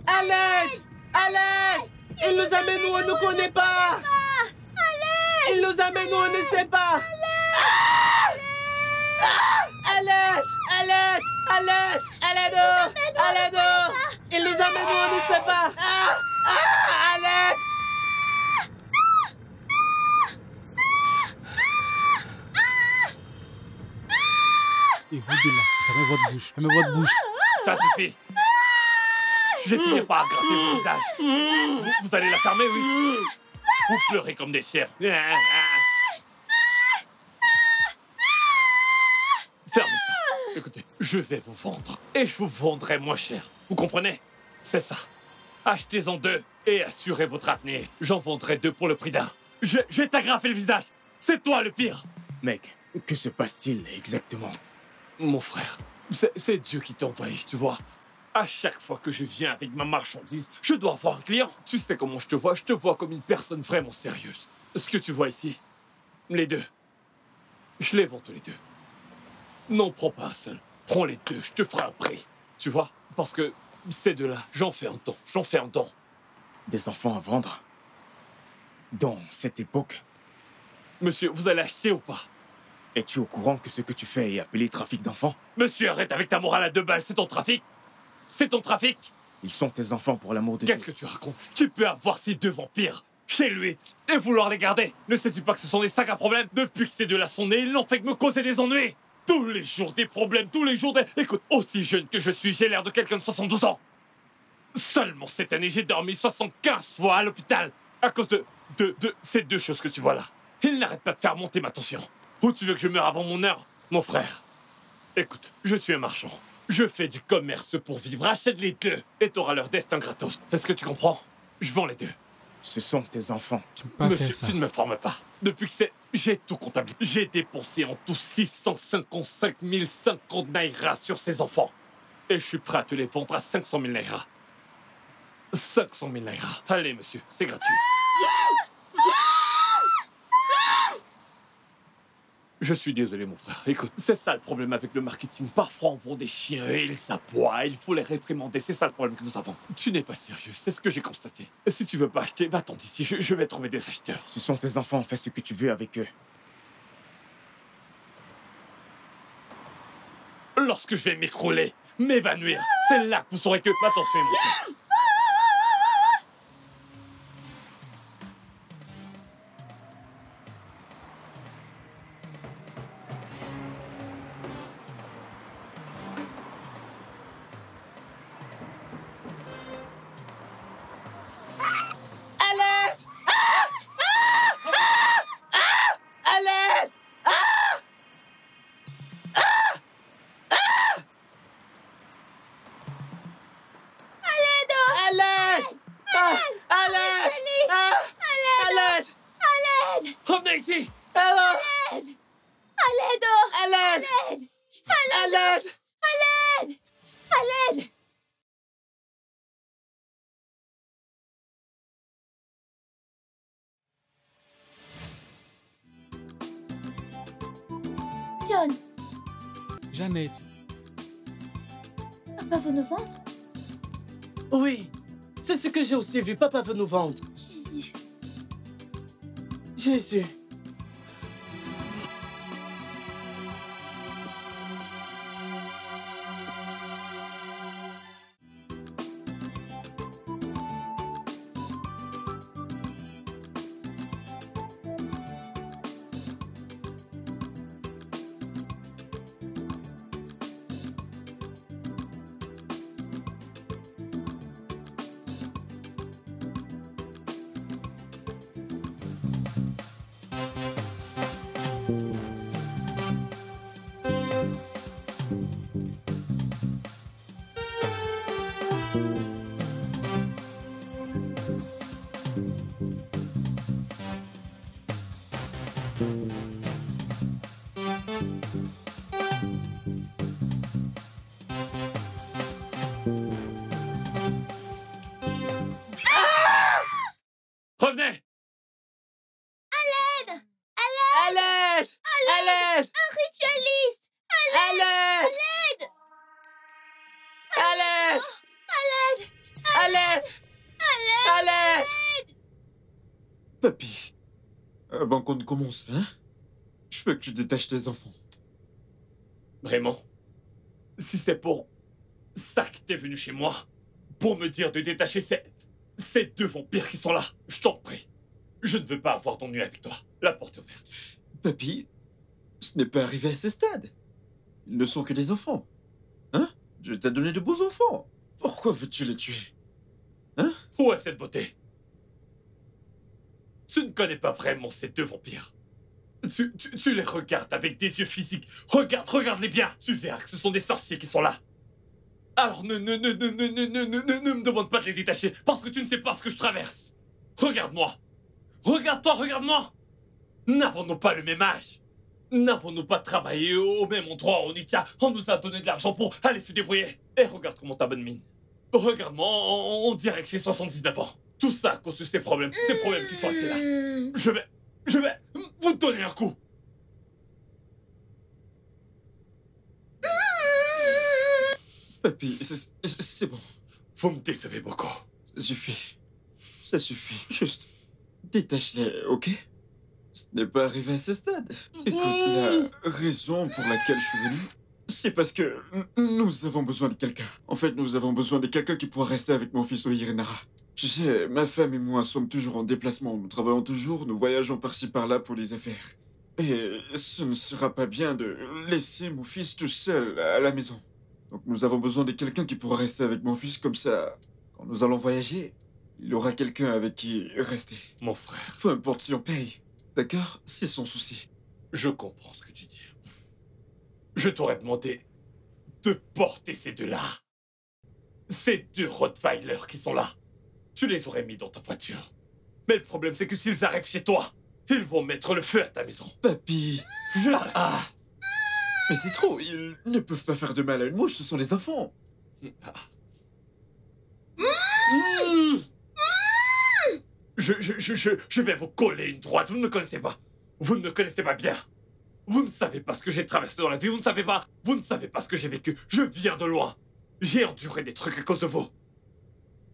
À l'aide! À l'aide! Il nous amène où on ne connaît pas! Il nous amène où on ne sait pas! À l'aide! À l'aide! À l'aide! À l'aide! À l'aide! Il nous amène où on ne sait pas! À l'aide! Et vous deux là, fermez votre bouche, fermez votre bouche. Ça suffit. Je vais finir par aggraver vos visages. Vous allez la fermer, oui? Vous pleurez comme des chèvres. Fermez ça. Écoutez, je vais vous vendre. Et je vous vendrai moins cher. Vous comprenez? C'est ça. Achetez-en 2 et assurez votre avenir. J'en vendrai 2 pour le prix d'un. Je vais t'agrafer le visage. C'est toi le pire. Mec, que se passe-t-il exactement? Mon frère, c'est Dieu qui t'envoie, tu vois. À chaque fois que je viens avec ma marchandise, je dois avoir un client. Tu sais comment je te vois comme une personne vraiment sérieuse. Ce que tu vois ici, les 2, je les vends tous les 2. Non, prends pas un seul. Prends les 2, je te ferai un prix. Tu vois, parce que ces 2-là, j'en fais un don. Des enfants à vendre? Dans cette époque? Monsieur, vous allez acheter ou pas? Es-tu au courant que ce que tu fais est appelé trafic d'enfants? Monsieur, arrête avec ta morale à 2 balles, c'est ton trafic. C'est ton trafic. Ils sont tes enfants pour l'amour de Dieu. Qu'est-ce que tu racontes? Tu peux avoir ces 2 vampires chez lui et vouloir les garder. Ne sais-tu pas que ce sont des sacs à problèmes? Depuis que ces 2-là sont nés, ils n'ont fait que me causer des ennuis. Tous les jours des problèmes, tous les jours des... Écoute, aussi jeune que je suis, j'ai l'air de quelqu'un de 72 ans. Seulement cette année, j'ai dormi 75 fois à l'hôpital à cause de ces 2 choses que tu vois là. Ils n'arrêtent pas de faire monter ma tension. Où tu veux que je meure avant mon heure, mon frère? Écoute, je suis un marchand. Je fais du commerce pour vivre. Achète les 2 et t'auras leur destin gratos. Est-ce que tu comprends? Je vends les 2. Ce sont tes enfants. Tu peux pas Monsieur, faire ça. tu ne me formes pas. Depuis que c'est... J'ai tout comptabilisé. J'ai dépensé en tout 655 050 naira sur ces enfants. Et je suis prêt à te les vendre à 500 000 naira. 500 000 naira. Allez, monsieur, c'est gratuit. Je suis désolé, mon frère. Écoute, c'est ça le problème avec le marketing. Parfois, on vend des chiens et ils s'aboient. Il faut les réprimander. C'est ça le problème que nous avons. Tu n'es pas sérieux. C'est ce que j'ai constaté. Si tu veux pas acheter, va-t'en d'ici. Je vais trouver des acheteurs. Ce sont tes enfants, fais ce que tu veux avec eux. Lorsque je vais m'écrouler, m'évanouir, c'est là que vous saurez que ma tension est montée. À l'aide! À l'aide! À l'aide! À l'aide! À l'aide! Revenez ici! Alors, À l'aide! à l'aide! À l'aide! À l'aide! John, Jeannette, papa veut nous vendre? Oui, c'est ce que j'ai aussi vu. Papa veut nous vendre. Jésus. Jésus. Revenez! À l'aide! À l'aide! Un ritualiste! À l'aide! À l'aide! À l'aide! À À l'aide! À l'aide! Papy, avant qu'on ne commence, hein, je veux que tu détaches tes enfants. Vraiment? Si c'est pour ça que t'es venu chez moi, pour me dire de détacher ces deux vampires qui sont là, je t'en prie. Je ne veux pas avoir d'ennui avec toi. La porte est ouverte. Papy, ce n'est pas arrivé à ce stade. Ils ne sont que des enfants. Hein? Je t'ai donné de beaux enfants. Pourquoi veux-tu les tuer? Hein? Où est cette beauté? Tu ne connais pas vraiment ces deux vampires. Tu les regardes avec des yeux physiques. Regarde-les bien. Tu verras que ce sont des sorciers qui sont là. Alors ne me demande pas de les détacher, parce que tu ne sais pas ce que je traverse. Regarde-moi. Regarde-toi, regarde-moi. N'avons-nous pas le même âge? N'avons-nous pas travaillé au même endroit au Nitia? On nous a donné de l'argent pour aller se débrouiller. Et regarde comment t'as bonne mine. Regarde-moi, on dirait que j'ai 79 ans. Tout ça à cause de ces problèmes qui sont assis là. Je vais vous donner un coup. Papy, c'est bon. Vous me décevez beaucoup. Ça suffit. Ça suffit. Juste détache-les, ok? Ce n'est pas arrivé à ce stade. Écoute, la raison pour laquelle je suis venu, c'est parce que nous avons besoin de quelqu'un. En fait, nous avons besoin de quelqu'un qui pourra rester avec mon fils au Irinara. Tu sais, ma femme et moi sommes toujours en déplacement. Nous travaillons toujours, nous voyageons par-ci par-là pour les affaires. Et ce ne sera pas bien de laisser mon fils tout seul à la maison. Donc nous avons besoin de quelqu'un qui pourra rester avec mon fils, comme ça, quand nous allons voyager, il aura quelqu'un avec qui rester. Mon frère, Peu importe si on paye, d'accord? C'est son souci. je comprends ce que tu dis. Je t'aurais demandé de porter ces deux-là. Ces deux Rottweiler qui sont là. Tu les aurais mis dans ta voiture. Mais le problème, c'est que s'ils arrivent chez toi, ils vont mettre le feu à ta maison. Papy! Je... Mais c'est trop, ils ne peuvent pas faire de mal à une mouche, ce sont des enfants. Je vais vous coller une droite, vous ne me connaissez pas. Vous ne me connaissez pas bien. Vous ne savez pas ce que j'ai traversé dans la vie, vous ne savez pas ce que j'ai vécu. Je viens de loin. J'ai enduré des trucs à cause de vous.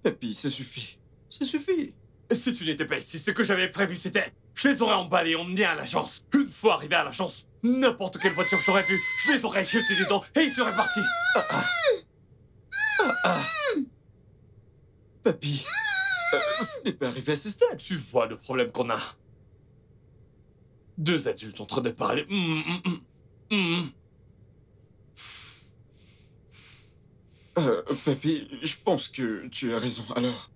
Papy, ça suffit. Ça suffit. Si tu n'étais pas ici, ce que j'avais prévu, c'était... Je les aurais emballés et emmenés à l'agence. Une fois arrivé à l'agence, n'importe quelle voiture j'aurais vue, je les aurais jetés dedans et ils seraient partis. Papy, ce n'est pas arrivé à ce stade. Tu vois le problème qu'on a. Deux adultes en train de parler. Papy, je pense que tu as raison. Alors,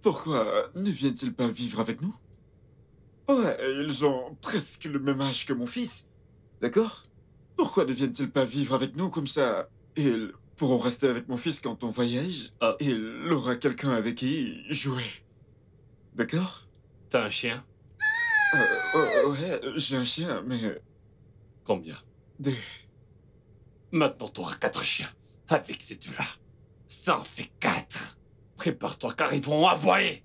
pourquoi ne viennent-ils pas vivre avec nous? Ouais, ils ont presque le même âge que mon fils. D'accord? Pourquoi ne viennent-ils pas vivre avec nous comme ça? Ils pourront rester avec mon fils quand on voyage. Et il aura quelqu'un avec qui jouer. D'accord? T'as un chien? Ouais, j'ai un chien, mais... Combien? Deux. Maintenant, t'auras 4 chiens. Avec ces deux-là. Ça en fait 4. Prépare-toi car ils vont aboyer.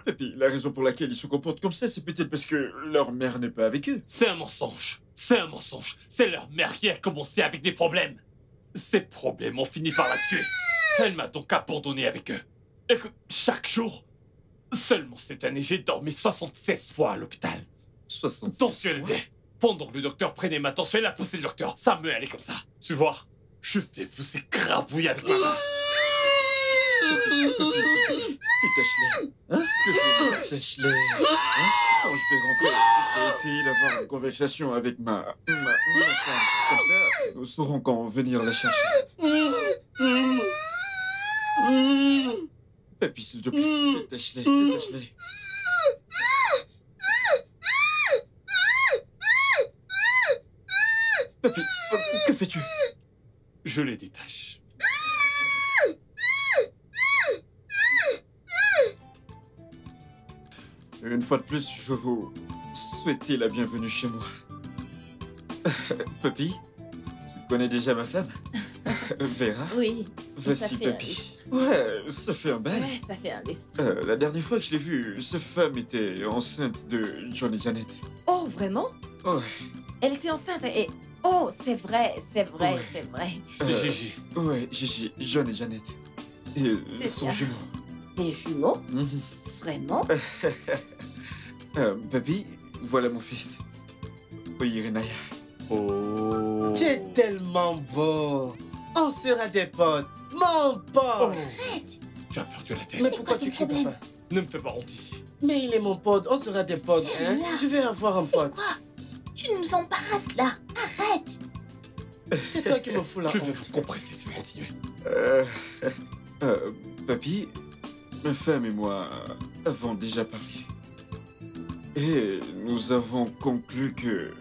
Et puis, la raison pour laquelle ils se comportent comme ça, c'est peut-être parce que leur mère n'est pas avec eux. C'est un mensonge. C'est un mensonge. C'est leur mère qui a commencé avec des problèmes. Ces problèmes ont fini par la tuer. Elle m'a donc abandonné avec eux. Écoute, chaque jour, seulement cette année, j'ai dormi 76 fois à l'hôpital. 76 Tension fois. élevée. Pendant que le docteur prenait ma tension, il a poussé le docteur. Ça me allait comme ça. Tu vois, je vais vous écrabouiller avec ma main. Détache-les. Hein? Détache-les. Hein? Quand je vais rentrer, je vais essayer d'avoir une conversation avec ma femme. Comme ça, nous saurons quand venir la chercher. Papy, s'il te plaît, détache-les, détache-les. Papy, que fais-tu? Je les détache. Une fois de plus, je veux vous souhaiter la bienvenue chez moi. Papy, tu connais déjà ma femme? Vera? Oui. Voici ça fait Papy. Ouais, ça fait un bail. Ouais, ça fait un lustre. La dernière fois que je l'ai vue, sa femme était enceinte de John et Janet. Oh, vraiment? Ouais. Elle était enceinte et... Oh, c'est vrai, Ouais. c'est vrai. Gigi. Ouais, Gigi, John et Janet. Et C'est son bien. jumeau. Des jumeaux? Mhm. Vraiment? Papy, voilà mon fils. Oui, Irinaya. Oh. Tu es tellement beau. On sera des potes. Mon pote. Arrête! Tu as perdu la tête. Mais C'est pourquoi quoi tu ton cries, problème? papa? Ne me fais pas honte ici. Mais il est mon pote. On sera des potes, hein? Là. Je vais avoir un C'est pote. quoi? Tu nous embarrasses là. Arrête! C'est toi qui me fous la Je vais honte. vous compresser si vous continuez. Papy, ma femme et moi avons déjà parlé. Et nous avons conclu que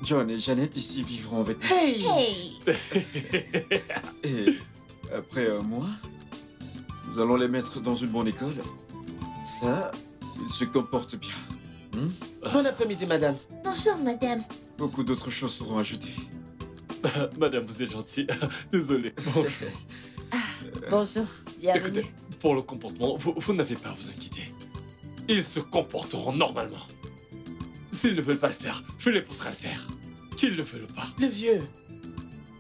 John et Janet ici vivront avec nous. Hey! Hey! Et après un mois, nous allons les mettre dans une bonne école. Ça, s'ils se comportent bien. Bon après-midi, madame. Bonjour, madame. Beaucoup d'autres choses seront ajoutées. Madame, vous êtes gentille. Désolé. Bonjour. Bonjour, bienvenue. Écoutez, pour le comportement, vous n'avez pas à vous inquiéter. Ils se comporteront normalement. S'ils ne veulent pas le faire, je les pousserai à le faire. Qu'ils le veulent pas. Le vieux,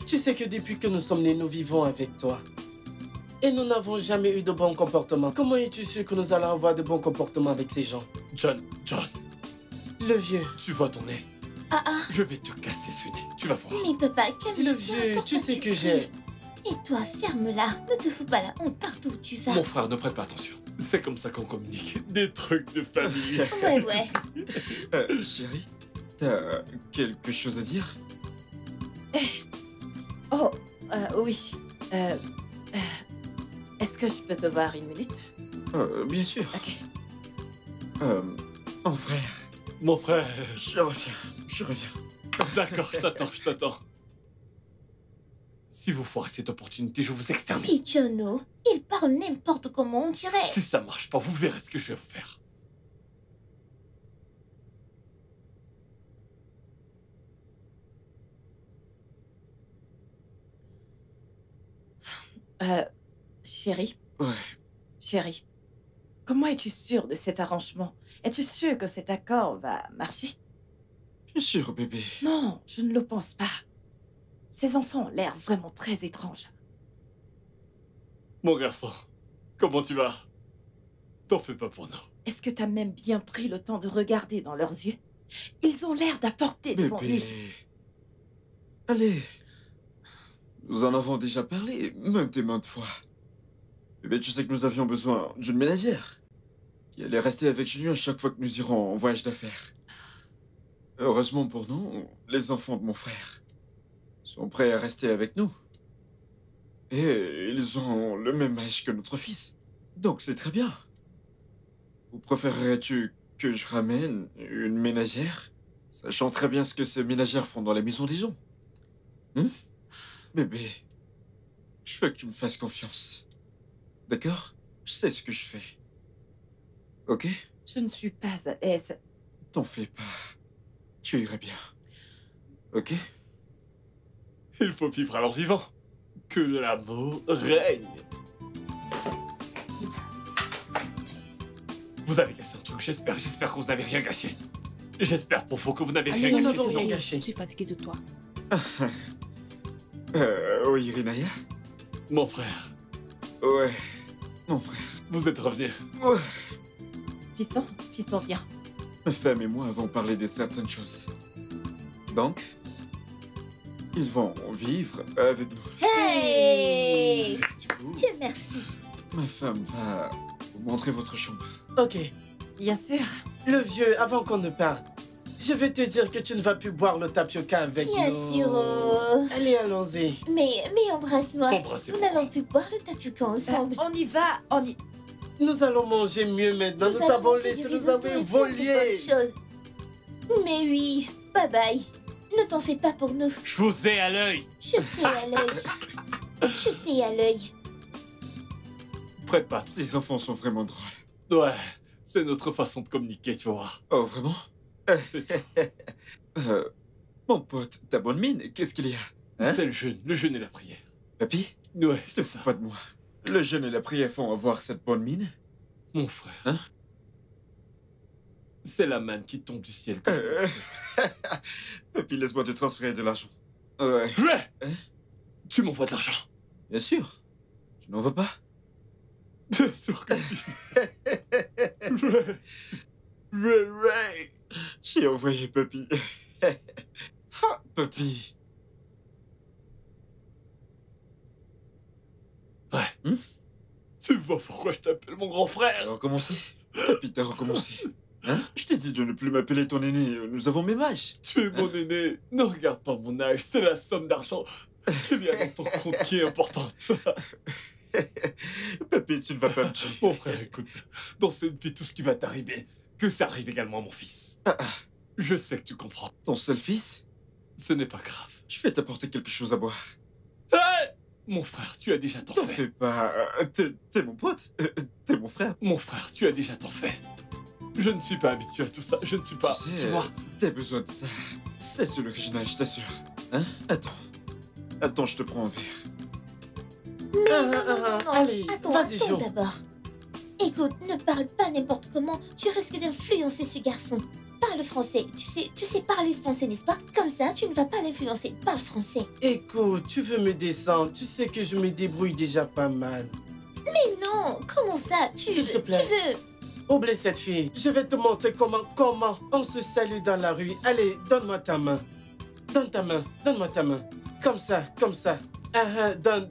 tu sais que depuis que nous sommes nés, nous vivons avec toi. Et nous n'avons jamais eu de bon comportement. Comment es-tu sûr que nous allons avoir de bons comportements avec ces gens? John, Le vieux, tu vois ton nez. Ah ah, Je vais te casser ce nez. Tu vas voir. mais papa, calme-toi. le vieux, tu sais que j'ai... Et toi, ferme-la. Ne te fous pas la honte partout où tu vas. Mon frère, ne prête pas attention. C'est comme ça qu'on communique. Des trucs de famille. Ouais, ouais. Chérie, t'as quelque chose à dire? Oh, oui. Est-ce que je peux te voir une minute? Bien sûr. Ok. Mon frère, Mon frère. je reviens. D'accord, je t'attends. Si vous foirez cette opportunité, je vous extermine. C'est Jono. Il parle n'importe comment, on dirait. Si ça marche pas, vous verrez ce que je vais vous faire. Chérie, Ouais, chérie, comment es-tu sûre de cet arrangement? Es-tu sûre que cet accord va marcher? bien sûr, bébé. Non, je ne le pense pas. Ces enfants ont l'air vraiment très étranges. Mon garçon, comment tu vas? T'en fais pas pour nous. Est-ce que t'as même bien pris le temps de regarder dans leurs yeux? Ils ont l'air d'apporter des Bébé. ennuis. Allez. Nous en avons déjà parlé, maintes et maintes fois. Bébé, tu sais que nous avions besoin d'une ménagère qui allait rester avec Julien chaque fois que nous irons en voyage d'affaires. Heureusement pour nous, les enfants de mon frère sont prêts à rester avec nous. Et ils ont le même âge que notre fils. Donc c'est très bien. Ou préférerais-tu que je ramène une ménagère, sachant très bien ce que ces ménagères font dans la maison des gens? Bébé, je veux que tu me fasses confiance. D'accord? Je sais ce que je fais. Ok? Je ne suis pas à l'aise. T'en fais pas. Tu irais bien. Ok? Il faut vivre à leur vivant. Que l'amour règne. Vous avez cassé un truc, j'espère que vous n'avez rien gâché. J'espère pour vous que vous n'avez rien nous gâché. n'avons sinon- rien gâché. Je suis fatiguée de toi. Oui, Irinaya? Mon frère, Ouais, mon frère. vous êtes revenu. Ouais. Fiston, viens. Ma femme et moi avons parlé de certaines choses. Donc, ils vont vivre avec nous. Hey! Du coup, Dieu merci. ma femme va vous montrer votre chambre. Ok, Bien sûr. le vieux, avant qu'on ne parte, je vais te dire que tu ne vas plus boire le tapioca avec Bien nous. sûr. Allez, allons-y. Mais embrasse-moi. T'embrassez. Nous n'allons plus boire le tapioca ensemble. On y va, Nous allons manger mieux maintenant. Nous allons t'avons manger laissé, du nous risotto avons et plein de évolué. bonnes choses. Mais oui, bye bye. Ne t'en fais pas pour nous. Je vous ai à l'œil. Je t'ai à l'œil. Je t'ai à l'œil. Prête pas. Tes enfants sont vraiment drôles. Ouais, c'est notre façon de communiquer, tu vois. Oh, vraiment? Mon pote, ta bonne mine, qu'est-ce qu'il y a? Hein? C'est le jeûne et la prière. Papy, Ouais, te c'est fous ça. pas de moi. Le jeûne et la prière font avoir cette bonne mine? Mon frère. Hein? C'est la manne qui tombe du ciel. comme ça. Papy, laisse-moi te transférer de l'argent. Ouais, Ouais. Hein? Tu m'envoies de l'argent. bien sûr. Tu n'en veux pas? Bien sûr que si. Ray. J'ai envoyé Papy. Ah, Papy. Ouais. Tu vois pourquoi je t'appelle mon grand T'as frère? recommencé? Papy, t'as recommencé. Hein? Je t'ai dit de ne plus m'appeler ton aîné. Nous avons même âge. Tu es mon aîné. Ne regarde pas mon âge, c'est la somme d'argent qu'il y a dans ton compte qui est importante. Papy, tu ne vas pas me tuer. Mon frère, écoute, dans cette vie, tout ce qui va t'arriver, que ça arrive également à mon fils. Je sais que tu comprends. Ton seul fils? Ce n'est pas grave. Je vais t'apporter quelque chose à boire. Hey! Mon frère, tu as déjà ton T'en fait. fais pas. T'es mon pote. T'es mon frère. Mon frère, tu as déjà ton fait. Je ne suis pas habitué à tout ça. Je ne suis pas. Tu Tu sais, vois. t'as besoin de ça. C'est sur l'original, je t'assure. Hein? Attends. Attends, je te prends un verre. Non. Allez, Attends, vas-y, attends Jo. d'abord. Écoute, ne parle pas n'importe comment. Tu risques d'influencer ce garçon. Parle français. Tu sais parler français, n'est-ce pas? Comme ça, tu ne vas pas l'influencer. Parle français. Écoute, tu veux me descendre, tu sais que je me débrouille déjà pas mal. Mais non, comment ça? S'il te plaît. Tu veux... Oublie cette fille, je vais te montrer comment on se salue dans la rue. Allez, donne-moi ta main. Donne ta main, donne-moi ta main. Comme ça, comme ça.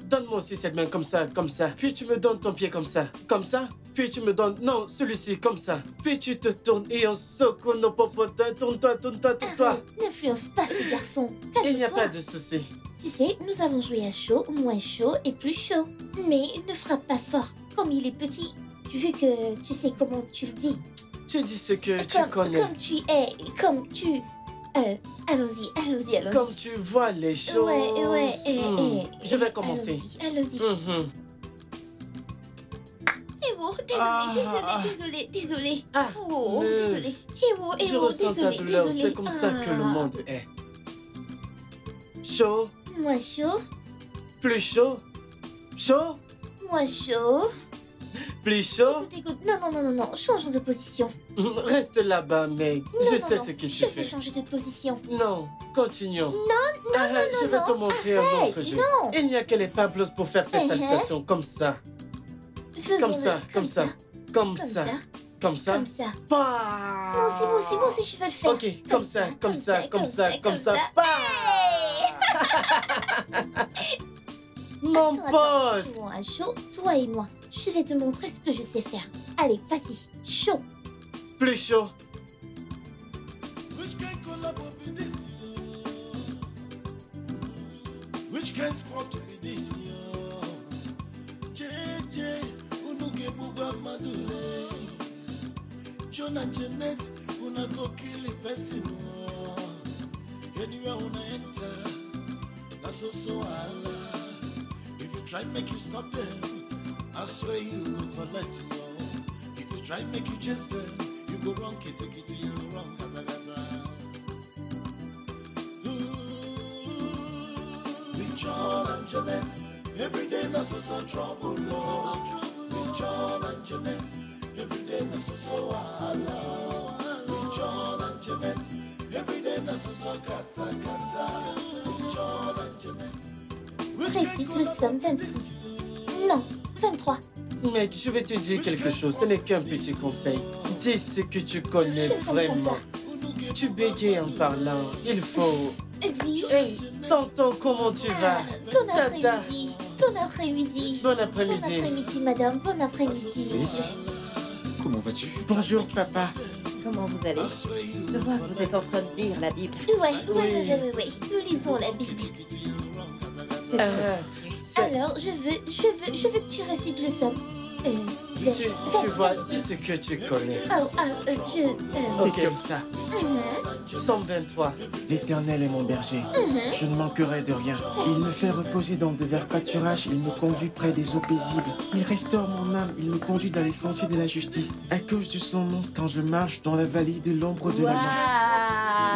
Donne-moi aussi cette main, comme ça, comme ça. Puis tu me donnes ton pied comme ça, comme ça. Puis tu me donnes, non, celui-ci, comme ça. Puis tu te tournes et on secoue nos popotins. Tourne-toi, tourne-toi, tourne-toi. Arrête, n'influence pas ce garçon. Il n'y a Calme-toi. pas de souci. Tu sais, nous allons jouer à chaud, moins chaud et plus chaud. Mais ne frappe pas fort. Comme il est petit, tu veux que tu sais comment tu le dis. Tu dis ce que tu connais. Comme tu es, comme tu... allons-y. Comme tu vois les choses. Ouais, Je vais commencer. Allons-y. Mhm. Héros, désolé. Ah, Oh, meuf. désolé. Je Héros, ressens ta douleur, désolé. c'est comme ça que le monde est. Chaud, Moins chaud, plus chaud, chaud, moins chaud. plus chaud. Écoute, non, changeons de position. Reste là-bas, mec. Je sais ce que tu Je vais fais. changer de position. Non, continuons. Non, Je vais te montrer un autre jeu. non. Il n'y a que les Pablos pour faire ces salutations comme ça. Comme ça, comme ça, comme ça, comme ça. Comme ça. Pas. Moi aussi, je vais le faire. Ok, comme ça, comme ça, comme ça, comme ça. Pas. Mon pote. Jouons à chaud, toi et moi. Je vais te montrer ce que je sais faire. Allez, vas-y, chaud. Plus chaud. Which can sport to be this year? JJ, Unuge Buba Madule. John and Jeanette, Una go kill a person. Anywhere una enter, that's also Allah. If you try make you stop them, I swear you will collect you. If you try make you chase them, you go wrong, kitty, you wrong, gata gata. John and Jeanette, every day that's so trouble, Lord. With John and Jeanette, every day that's so Allah. With John and Jeanette, every day that's so kata kata. With John and Jeanette. Récite le somme 26. Non, 23. Mec, je vais te dire quelque chose. Ce n'est qu'un petit conseil. Dis ce que tu connais Je ne comprends vraiment. pas. Tu bégayes en parlant. Il faut. Dis. Hey, tonton, comment tu vas? Bon Tata. après-midi. Bon après-midi. Bon Bon après-midi. après-midi, madame. Bon après-midi. Fils, comment vas-tu? Bonjour, papa. Comment vous allez? Je vois que vous êtes en train de lire la Bible. Ouais. Oui. Nous lisons la Bible. C'est bien. C'est- Alors, je veux que tu récites le somme. Tu vois, dis ce que tu connais. C'est comme ça. Psaume 23. L'Éternel est mon berger. Je ne manquerai de rien. Il me fait reposer dans de verts pâturages. Il me conduit près des eaux paisibles. Il restaure mon âme. Il me conduit dans les sentiers de la justice. À cause de son nom, quand je marche dans la vallée de l'ombre de la mort.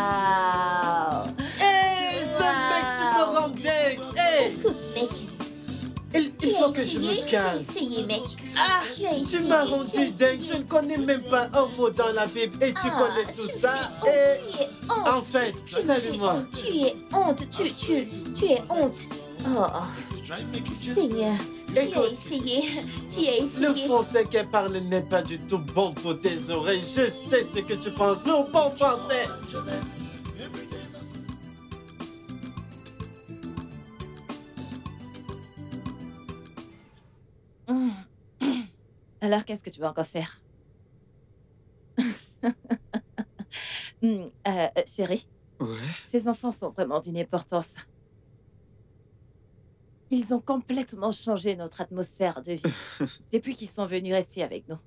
Waouh! Hey, ce mec, tu me rends dingue. Hey, Écoute, mec. il faut que je me calme. Tu as essayé, mec. Ah, Tu as essayé. tu m'as rendu dingue. Je ne connais même pas un mot dans la Bible et tu connais tout ça. Et Tu es honte. enfin, salut-moi. Tu es honte. Tu es honte. Oh, Seigneur, tu as Écoute. essayé. Tu as Le essayé. français qu'elle parle n'est pas du tout bon pour tes oreilles. Je sais ce que tu penses. Non, bon français. Alors, qu'est-ce que tu vas encore faire? Chérie, Ouais. ces enfants sont vraiment d'une importance. Ils ont complètement changé notre atmosphère de vie depuis qu'ils sont venus rester avec nous.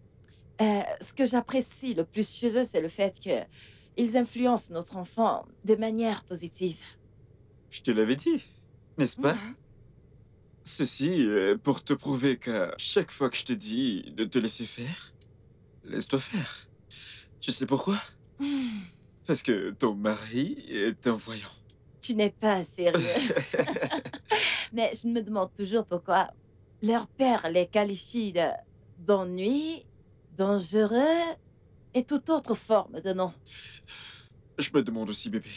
Ce que j'apprécie le plus chez eux, c'est le fait qu'ils influencent notre enfant de manière positive. Je te l'avais dit, n'est-ce pas? Mhm. Ceci pour te prouver qu'à chaque fois que je te dis de te laisser faire, laisse-toi faire. Tu sais pourquoi? Parce que ton mari est un voyant. Tu n'es pas sérieux. Mais je me demande toujours pourquoi leur père les qualifie d'ennui, dangereux et toute autre forme de nom. Je me demande aussi, bébé.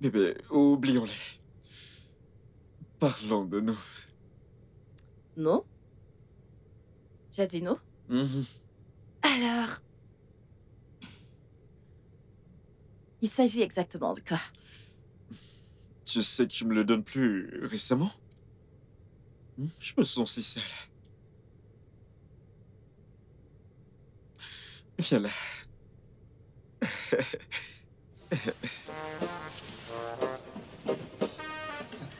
Bébé, oublions-les. Parlons de nous. Non? Tu as dit non? Mhm. Alors, il s'agit exactement de quoi? Tu sais que tu me le donnes plus récemment? Je me sens si seul. Viens là.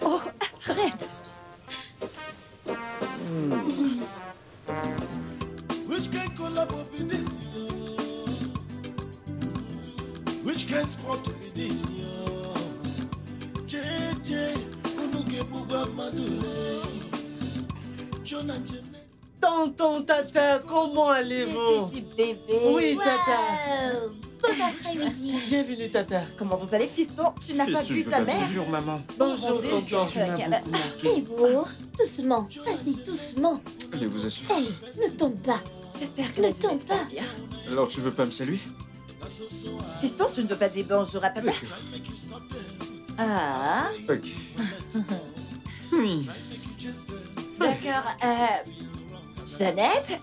Oh, arrête! Which can collabo with this year? Which can sport with this year? JJ, Unuke Buba Madule, Jonah Janet. Tonton Tata, comment allez-vous? Petit bébé! Oui, Tata. Wow. Bon après-midi. Bienvenue, Tata. Comment vous allez, fiston? Tu n'as pas Fils, tu vu veux ta pas mère? Bonjour, maman. Bonjour, Mon Dieu, tonton. Tu m'as beaucoup manqué. Hé, beau. Doucement. Vas-y, doucement. Allez, vous assurer. Allez, ne tombe pas. J'espère que Ne la journée tombe se passe pas. bien. Alors, tu veux pas me saluer? Fiston, tu ne veux pas dire bonjour à papa? Ah, Ok. d'accord. Jeannette?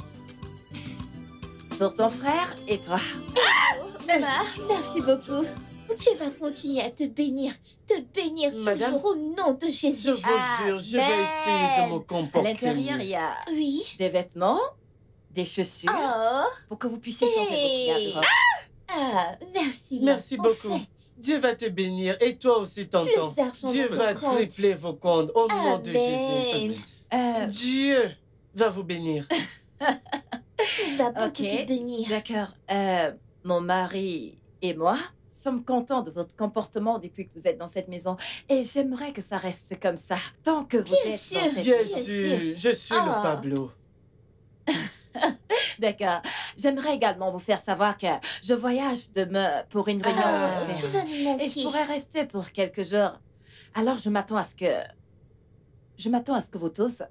Pour ton frère et toi. Merci beaucoup. Tu vas continuer à te bénir Madame, toujours au nom de Jésus. Je vous jure, je vais essayer de me À comporter. l'intérieur, il y a Oui. des vêtements, des chaussures, Oh. pour que vous puissiez changer votre garde-robe. Ah, merci. Merci En beaucoup. fait, Dieu va te bénir et toi aussi, tonton. plus d'argent Dieu dans va ton compte. tripler vos comptes au nom de Amen. Jésus. Dieu va vous bénir. Il va beaucoup Ok. te bénir. D'accord. Mon mari et moi sommes contents de votre comportement depuis que vous êtes dans cette maison. Et j'aimerais que ça reste comme ça. Tant que vous Bien êtes sûr. dans cette Bien maison. sûr, je suis Ah. le Pablo. D'accord. J'aimerais également vous faire savoir que je voyage demain pour une réunion Ah. d'affaires. Tu vas nous manquer. Et je pourrais rester pour quelques jours. Alors je m'attends à ce que... vous tous,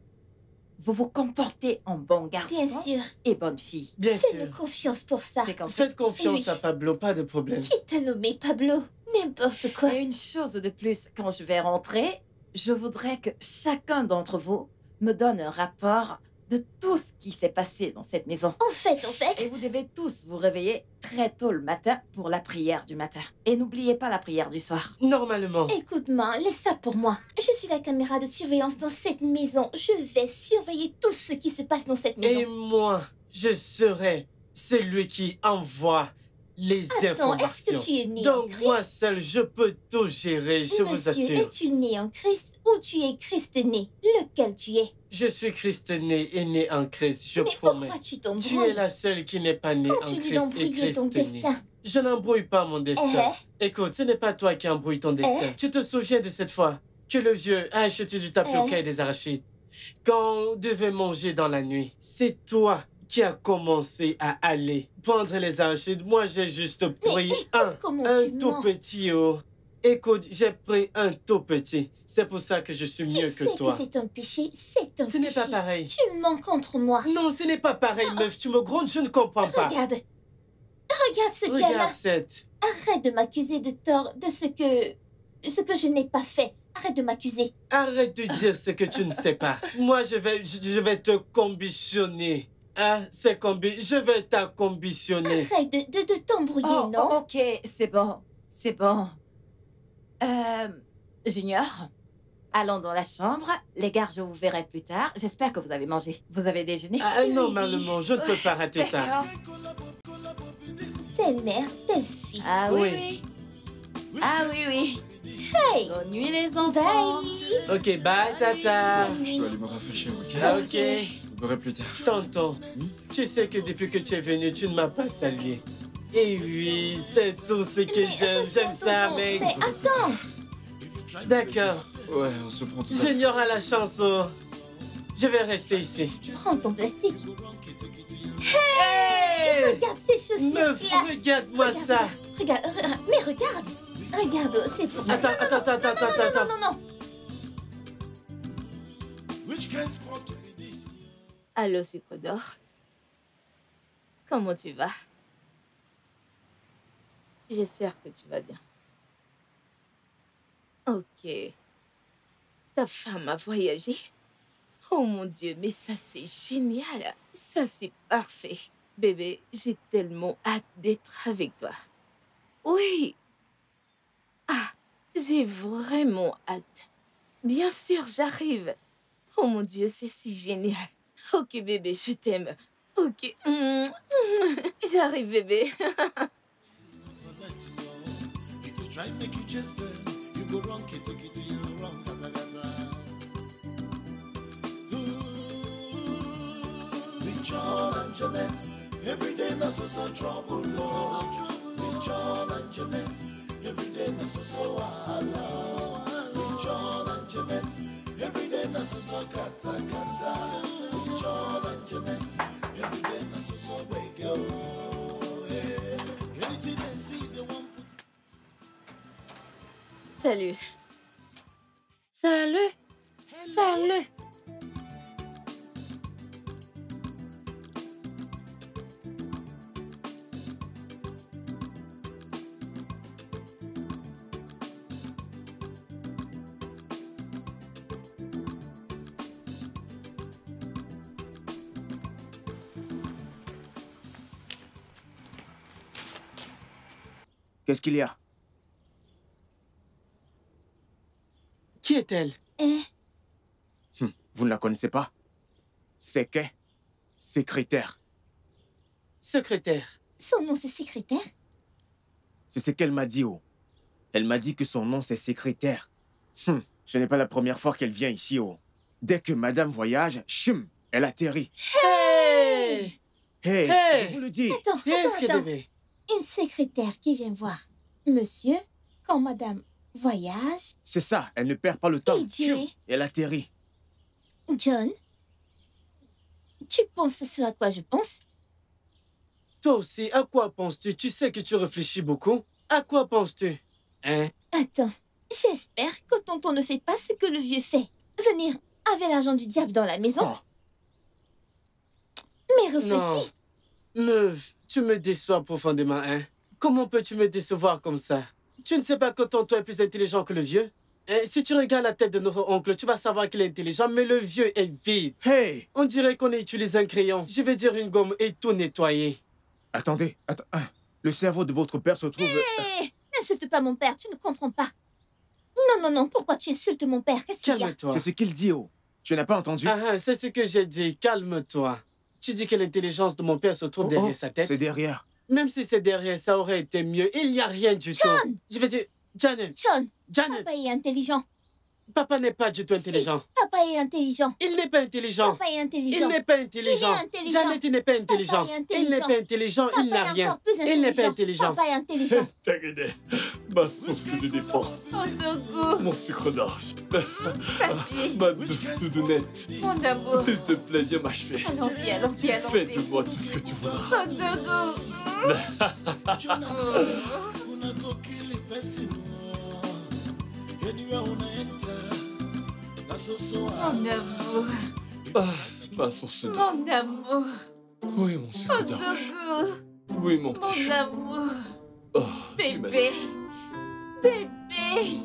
vous vous comportez en bon garçon Bien sûr. et bonne fille. Bien Fais-nous sûr. confiance pour ça. C'est comme ça. Faites confiance Oui. à Pablo, pas de problème. Qui t'a nommé Pablo? N'importe quoi. Et une chose de plus, quand je vais rentrer, je voudrais que chacun d'entre vous me donne un rapport de tout ce qui s'est passé dans cette maison. En fait. Et vous devez tous vous réveiller très tôt le matin pour la prière du matin. Et n'oubliez pas la prière du soir. Normalement. Écoute-moi, laisse ça pour moi. Je suis la caméra de surveillance dans cette maison. Je vais surveiller tout ce qui se passe dans cette maison. Et moi, je serai celui qui envoie les Attends, est-ce informations. que tu es né en Donc Christ? moi seul, je peux tout gérer, je vous Monsieur, assure. es-tu né en Christ ou tu es Christ né? Lequel tu es? Je suis Christ né et né en Christ, je Mais promets. pourquoi tu Tu es t'embrouilles? la seule qui n'est pas née en Continue Christ et d'embrouiller ton Christ né. destin. Je n'embrouille pas mon destin. Écoute, ce n'est pas toi qui embrouille ton destin. Tu te souviens de cette fois que le vieux a acheté du tapioca et des arachides quand on devait manger dans la nuit? C'est toi qui as commencé à aller prendre les arachides. Moi, j'ai juste pris Comment un tu tout mens? petit. Oh. Écoute, j'ai pris un tout petit. C'est pour ça que je suis Tu mieux sais que toi. que c'est un péché, c'est un Ce n'est péché. pas pareil. Tu mens contre moi. Non, ce n'est pas pareil, meuf. Tu me grondes, je ne comprends pas. Regarde. Regarde ce gamin. Regarde cette. Arrête de m'accuser de tort de ce que je n'ai pas fait. Arrête de m'accuser. Arrête de dire ce que tu ne sais pas. Moi, je vais te combitionner. Hein, c'est je vais t'accombitionner. Arrête de t'embrouiller, Oh, non? ok, c'est bon. C'est bon. Junior, allons dans la chambre. Les gars, je vous verrai plus tard. J'espère que vous avez mangé. Vous avez déjeuné? Ah, Oui. normalement, je ne peux pas rater ça. D'accord. Telle mère, tel fils. Ah oui, Oui. oui. Ah oui, oui. Hey! Bonne nuit, les enfants. Bye! Ok, bye, tata. Je dois aller me rafraîchir, ok? Ah, ok. Je vous verrai plus tard. Tonton, tu sais que depuis que tu es venu, tu ne m'as pas salué. Et oui, c'est tout ce que j'aime. J'aime ça, Tonton, mec. Mais attends! D'accord. Ouais, on se prend tout à l'heure. J'ignore la chanson. Je vais rester ici. Prends ton plastique. Hey! Regarde ces chaussures Meuf, classe. regarde-moi ça. Regarde, mais regarde. Regarde, c'est pour... Attends. Non, non. Which can squad to be this? Allô, sucre d'or. Comment tu vas? J'espère que tu vas bien. Ok. Ta femme a voyagé? Oh mon Dieu, mais ça c'est génial. Ça c'est parfait. Bébé, j'ai tellement hâte d'être avec toi. Oui. Ah, j'ai vraiment hâte. Bien sûr, j'arrive. Oh mon Dieu, c'est si génial. Ok bébé, je t'aime. Ok. J'arrive bébé. If you try make you chase them, you go wrong, kitty, you go wrong, gata, gata. With John and Jeanette, every day na so trouble, with John and Jeanette, every day na so wahala. With John and Jeanette, every day na so gata, gata. With John and Jeanette, every day na so wake yeah. Anything they see, they want put. Salut. Salut. Salut. Qu'est-ce qu'il y a? Qui est-elle? Vous ne la connaissez pas? C'est qu'est secrétaire. Secrétaire. Son nom, c'est secrétaire? C'est ce qu'elle m'a dit, oh. Elle m'a dit que son nom, c'est secrétaire. Ce n'est pas la première fois qu'elle vient ici, oh. Dès que madame voyage, elle atterrit. Hey! Hey, Hey! je vous le dis. Qu'est-ce que Attends. bébé? Une secrétaire qui vient voir monsieur quand madame voyage. C'est ça, elle ne perd pas le temps. Pitié. Elle atterrit. John, tu penses ce à quoi je pense? Toi aussi, à quoi penses-tu? Tu sais que tu réfléchis beaucoup. À quoi penses-tu? Hein? Attends, j'espère que tonton ne fait pas ce que le vieux fait. Venir avec l'argent du diable dans la maison. Oh. Mais réfléchis. Meuf, tu me déçois profondément, hein? Comment peux-tu me décevoir comme ça? Tu ne sais pas que tonton est plus intelligent que le vieux? Hein? Si tu regardes la tête de notre oncle, tu vas savoir qu'il est intelligent, mais le vieux est vide. Hey! On dirait qu'on utilise un crayon. Je vais dire une gomme et tout nettoyer. Attendez, le cerveau de votre père se trouve... Hé, n'insulte pas mon père, tu ne comprends pas. Non, pourquoi tu insultes mon père? Qu'est-ce qu'il y a? Calme-toi. C'est ce qu'il dit, oh. Tu n'as pas entendu? C'est ce que j'ai dit. Calme-toi. Tu dis que l'intelligence de mon père se trouve derrière sa tête. C'est derrière. Même si c'est derrière, ça aurait été mieux. Il n'y a rien du tout. Je vais dire, Janet. John, papa est intelligent. Papa n'est pas du tout intelligent. Si, papa est intelligent. Il n'est pas intelligent. Papa est intelligent. Il n'est pas intelligent. Il est intelligent. Janet, il n'est pas intelligent. Papa est Il n'est pas intelligent. Papa Il n'a est rien. encore plus Il n'est pas intelligent. Papa est intelligent. Tagada, ma source de dépense, Oh, Togo. mon sucre d'orge, Papi. ma douce toudounette. Mon amour. S'il te plaît, viens m'achever. Allons-y, allons-y, Fais allons-y. de moi tout ce que tu voudras. Oh, Togo. Una go kill the person. Anywhere una enter, na so Mon amour. Ah, ma source d'or. Mon amour. Oui, mon Oh, sucre d'orge. Togo. Oui, mon petit Mon chou. amour. Oh, tu m'as Bébé. Bébé.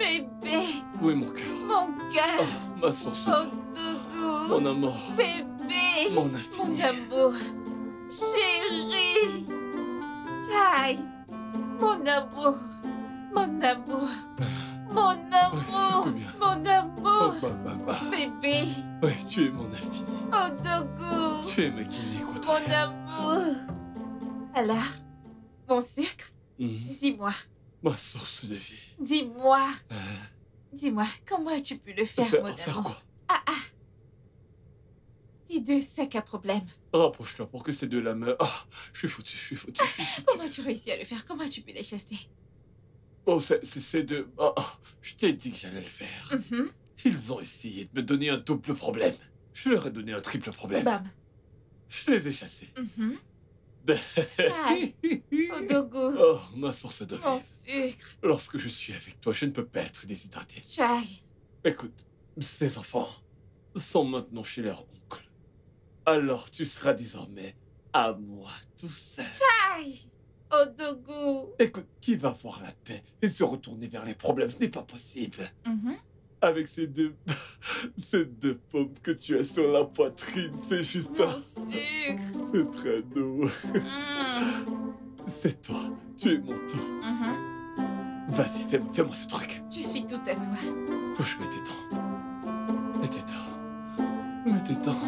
Bébé, Où est mon cœur? mon cœur. Oh, ma source Oh, d'eau. Dougou. Mon amour. Bébé. Mon infini. Mon amour. Chérie. Kai. Mon amour. Mon amour. Mon Oui, amour. c'est bien. Mon Oh, amour. bah. Bébé. Oui, tu es mon infini. Oh, Dougou. Tu es ma guinée Mon côtoyée. amour. Alors, mon sucre, Mhm. dis-moi. Ma source de vie. Dis-moi. Dis-moi, comment as-tu pu le faire, mon Faire amour? quoi? Tes deux sacs à problème. Rapproche-toi pour que ces deux-là me... Ah, je suis foutu. Comment as-tu réussi à le faire? Comment as-tu pu les chasser? Oh, c'est ces deux... je t'ai dit que j'allais le faire. Mhm. Ils ont essayé de me donner un double problème. Je leur ai donné un triple problème. Bam. Je les ai chassés. Mhm. Chai. Oh, Dougou. Oh, ma source de Mon vie. sucre. Lorsque je suis avec toi, je ne peux pas être déshydraté. Chai. Écoute, ces enfants sont maintenant chez leur oncle. Alors tu seras désormais à moi tout seul. Chai. Oh, Dougou. Écoute, qui va voir la paix et se retourner vers les problèmes? Ce n'est pas possible. Mhm. Avec ces deux... ces deux pommes que tu as sur la poitrine, c'est juste Mon un... sucre. C'est très doux. Mm. C'est toi. Tu es mon tout. Mhm. Vas-y, fais-moi ce truc. Je suis tout à toi. Touche mes tétons. Mes tétons. Mes tétons.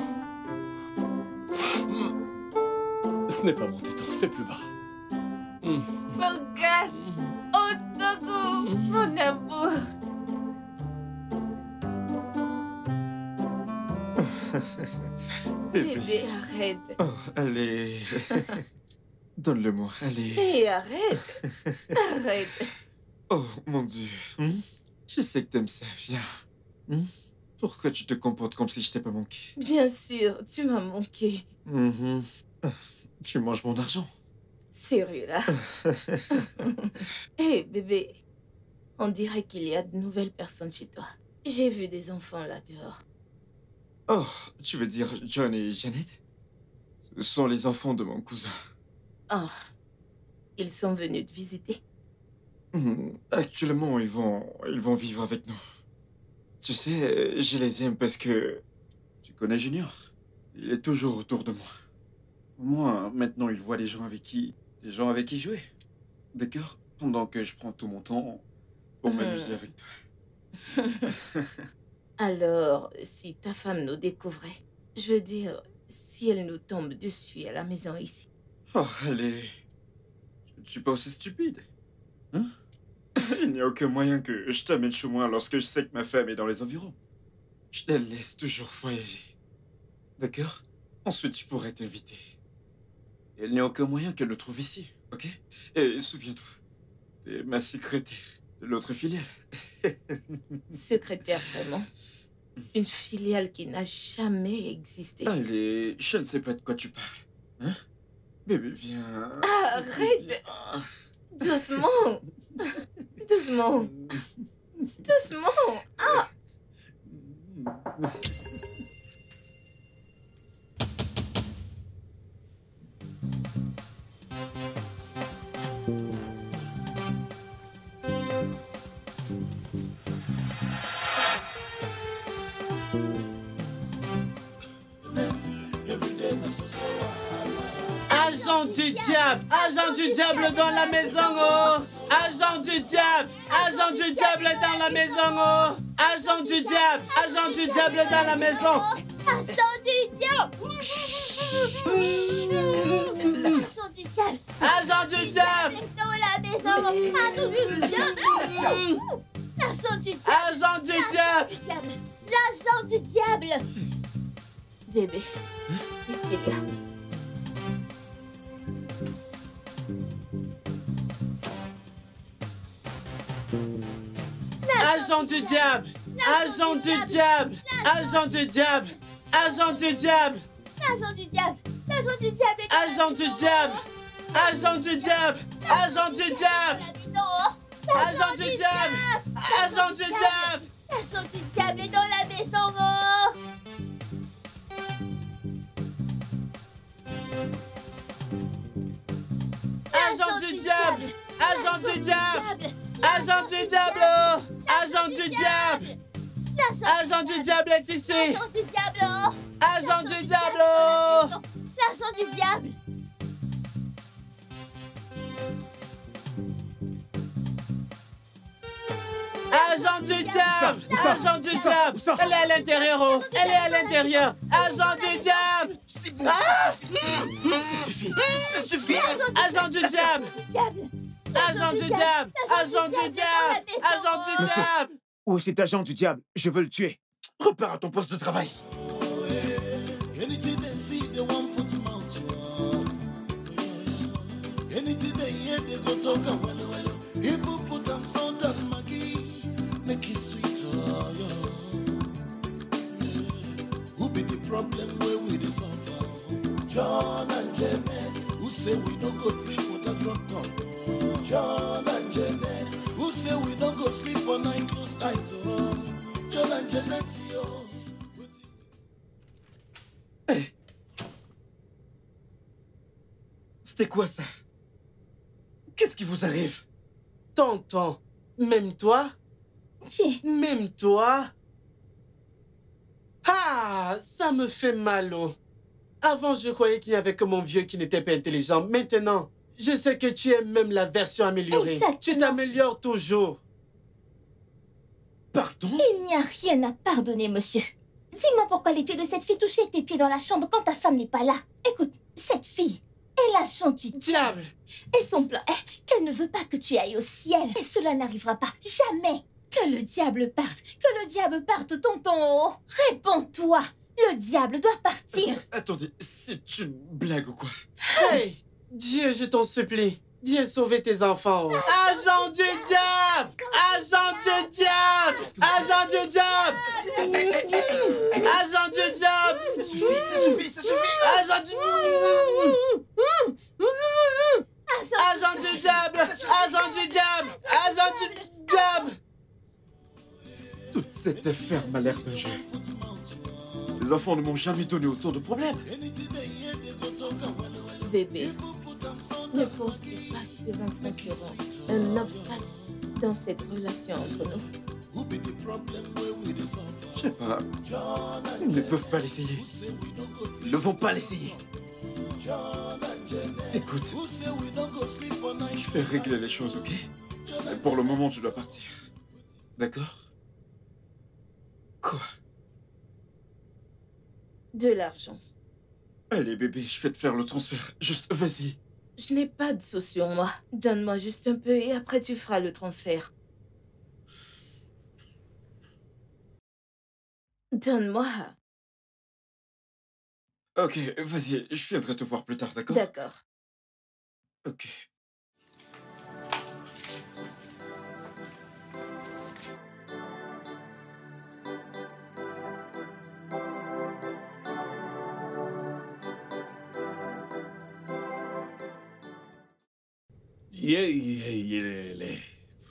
Ce n'est pas mon téton, c'est plus bas. Mon gosse. Oh, Dougou. Mon amour. Bébé, arrête. Oh, allez. Donne-le-moi, allez. Hé, arrête. Arrête. Oh, mon Dieu. Je sais que t'aimes ça, viens. Pourquoi tu te comportes comme si je t'ai pas manqué? Bien sûr, tu m'as manqué. Tu manges mon argent. Sérieux, là. Hé, bébé. On dirait qu'il y a de nouvelles personnes chez toi. J'ai vu des enfants là dehors. Oh, tu veux dire John et Janet? Ce sont les enfants de mon cousin. Oh, ils sont venus te visiter. Actuellement, ils vont vivre avec nous. Tu sais, je les aime parce que... Tu connais Junior? Il est toujours autour de moi. Moi, maintenant, il voit des gens avec qui jouer. D'accord? Pendant que je prends tout mon temps pour m'amuser avec toi. Alors, si ta femme nous découvrait, je veux dire, si elle nous tombe dessus à la maison ici. Oh, allez. Je ne suis pas aussi stupide. Hein? Il n'y a aucun moyen que je t'amène chez moi lorsque je sais que ma femme est dans les environs. Je la laisse toujours voyager. D'accord? Ensuite, je pourrais t'inviter. Il n'y a aucun moyen qu'elle le trouve ici, ok? Et souviens-toi, t'es ma secrétaire de l'autre filiale. Secrétaire, vraiment. Une filiale qui n'a jamais existé. Allez, je ne sais pas de quoi tu parles. Hein? Bébé, viens. Arrête! Viens. Doucement! Doucement! Doucement! Ah! Agent du diable! Agent du diable dans la maison, oh! Agent du diable! Agent du diable dans la maison, oh! Agent du diable! Agent du diable dans la maison! Agent du diable! Agent du diable! Agent du diable! Dans la maison! Agent du diable! Agent du diable! Agent du diable! L'agent du diable! Bébé, qu'est-ce qu'il y a? Agent du diable! Agent du diable! Agent du diable! Agent du diable! Agent du diable! L'agent du diable est Agent du diable! Agent du diable! Agent du diable! Agent du diable! Agent du diable! L'agent du diable est dans la maison, oh! Agent du diable! Agent du diable! Agent du diable! Agent du diable! Agent du diable est ici! L'agent du diable! Agent du diable! L'agent du diable! Agent du diable! Agent du diable! Elle est à l'intérieur, oh! Elle est à l'intérieur! Agent du diable! C'est bon, Ah! ça suffit. Ça suffit. Agent du diable! Diable! Agent du diable! Agent du diable! Agent du Monsieur. diable! Où est cet agent du diable? Je veux le tuer. Repars à ton poste de travail. Anything they see, they want put him out. Anything they hear, they go talk and well. People put them salt and Maggie, make it sweeter. Who be the problem where we dey suffer? John and Janet, who say we don't go drink water from cup. John and Janet, who say we don't go sleep for night close eyes. John and Janet, yo. C'était quoi ça? Qu'est-ce qui vous arrive? Tonton, même toi? Même toi? Ah, ça me fait mal, oh. Avant, je croyais qu'il n'y avait que mon vieux qui n'était pas intelligent. Maintenant, je sais que tu es même la version améliorée. Exactement. Tu t'améliores toujours. Pardon? Il n'y a rien à pardonner, monsieur. Dis-moi pourquoi les pieds de cette fille touchaient tes pieds dans la chambre quand ta femme n'est pas là. Écoute, cette fille est l'agent du diable. Et son plan est qu'elle ne veut pas que tu ailles au ciel. Et cela n'arrivera pas, jamais. Que le diable parte, tonton. Oh. Réponds-toi. Le diable doit partir. Attendez, c'est une blague ou quoi? Hey, Dieu, je t'en supplie. Viens sauver tes enfants. Oh. Agent du diable! Agent du diable! Agent du diable! Agent du diable! Ça suffit. Agent du... Agent du diable! Agent du diable! Agent du diable! Toute cette affaire m'a l'air d'un jeu. Ces enfants ne m'ont jamais donné autant de problèmes. Bébé, ne penses-tu pas que ces enfants seront un obstacle dans cette relation entre nous? Je sais pas. Ils ne peuvent pas l'essayer. Ils ne vont pas l'essayer. Écoute, je vais régler les choses, ok? Mais pour le moment, je dois partir. D'accord? Quoi? De l'argent. Allez, bébé, je vais te faire le transfert. Juste, vas-y. Je n'ai pas de sous sur moi. Donne-moi juste un peu et après tu feras le transfert. Donne-moi. Ok, vas-y, je viendrai te voir plus tard, d'accord? D'accord. Ok.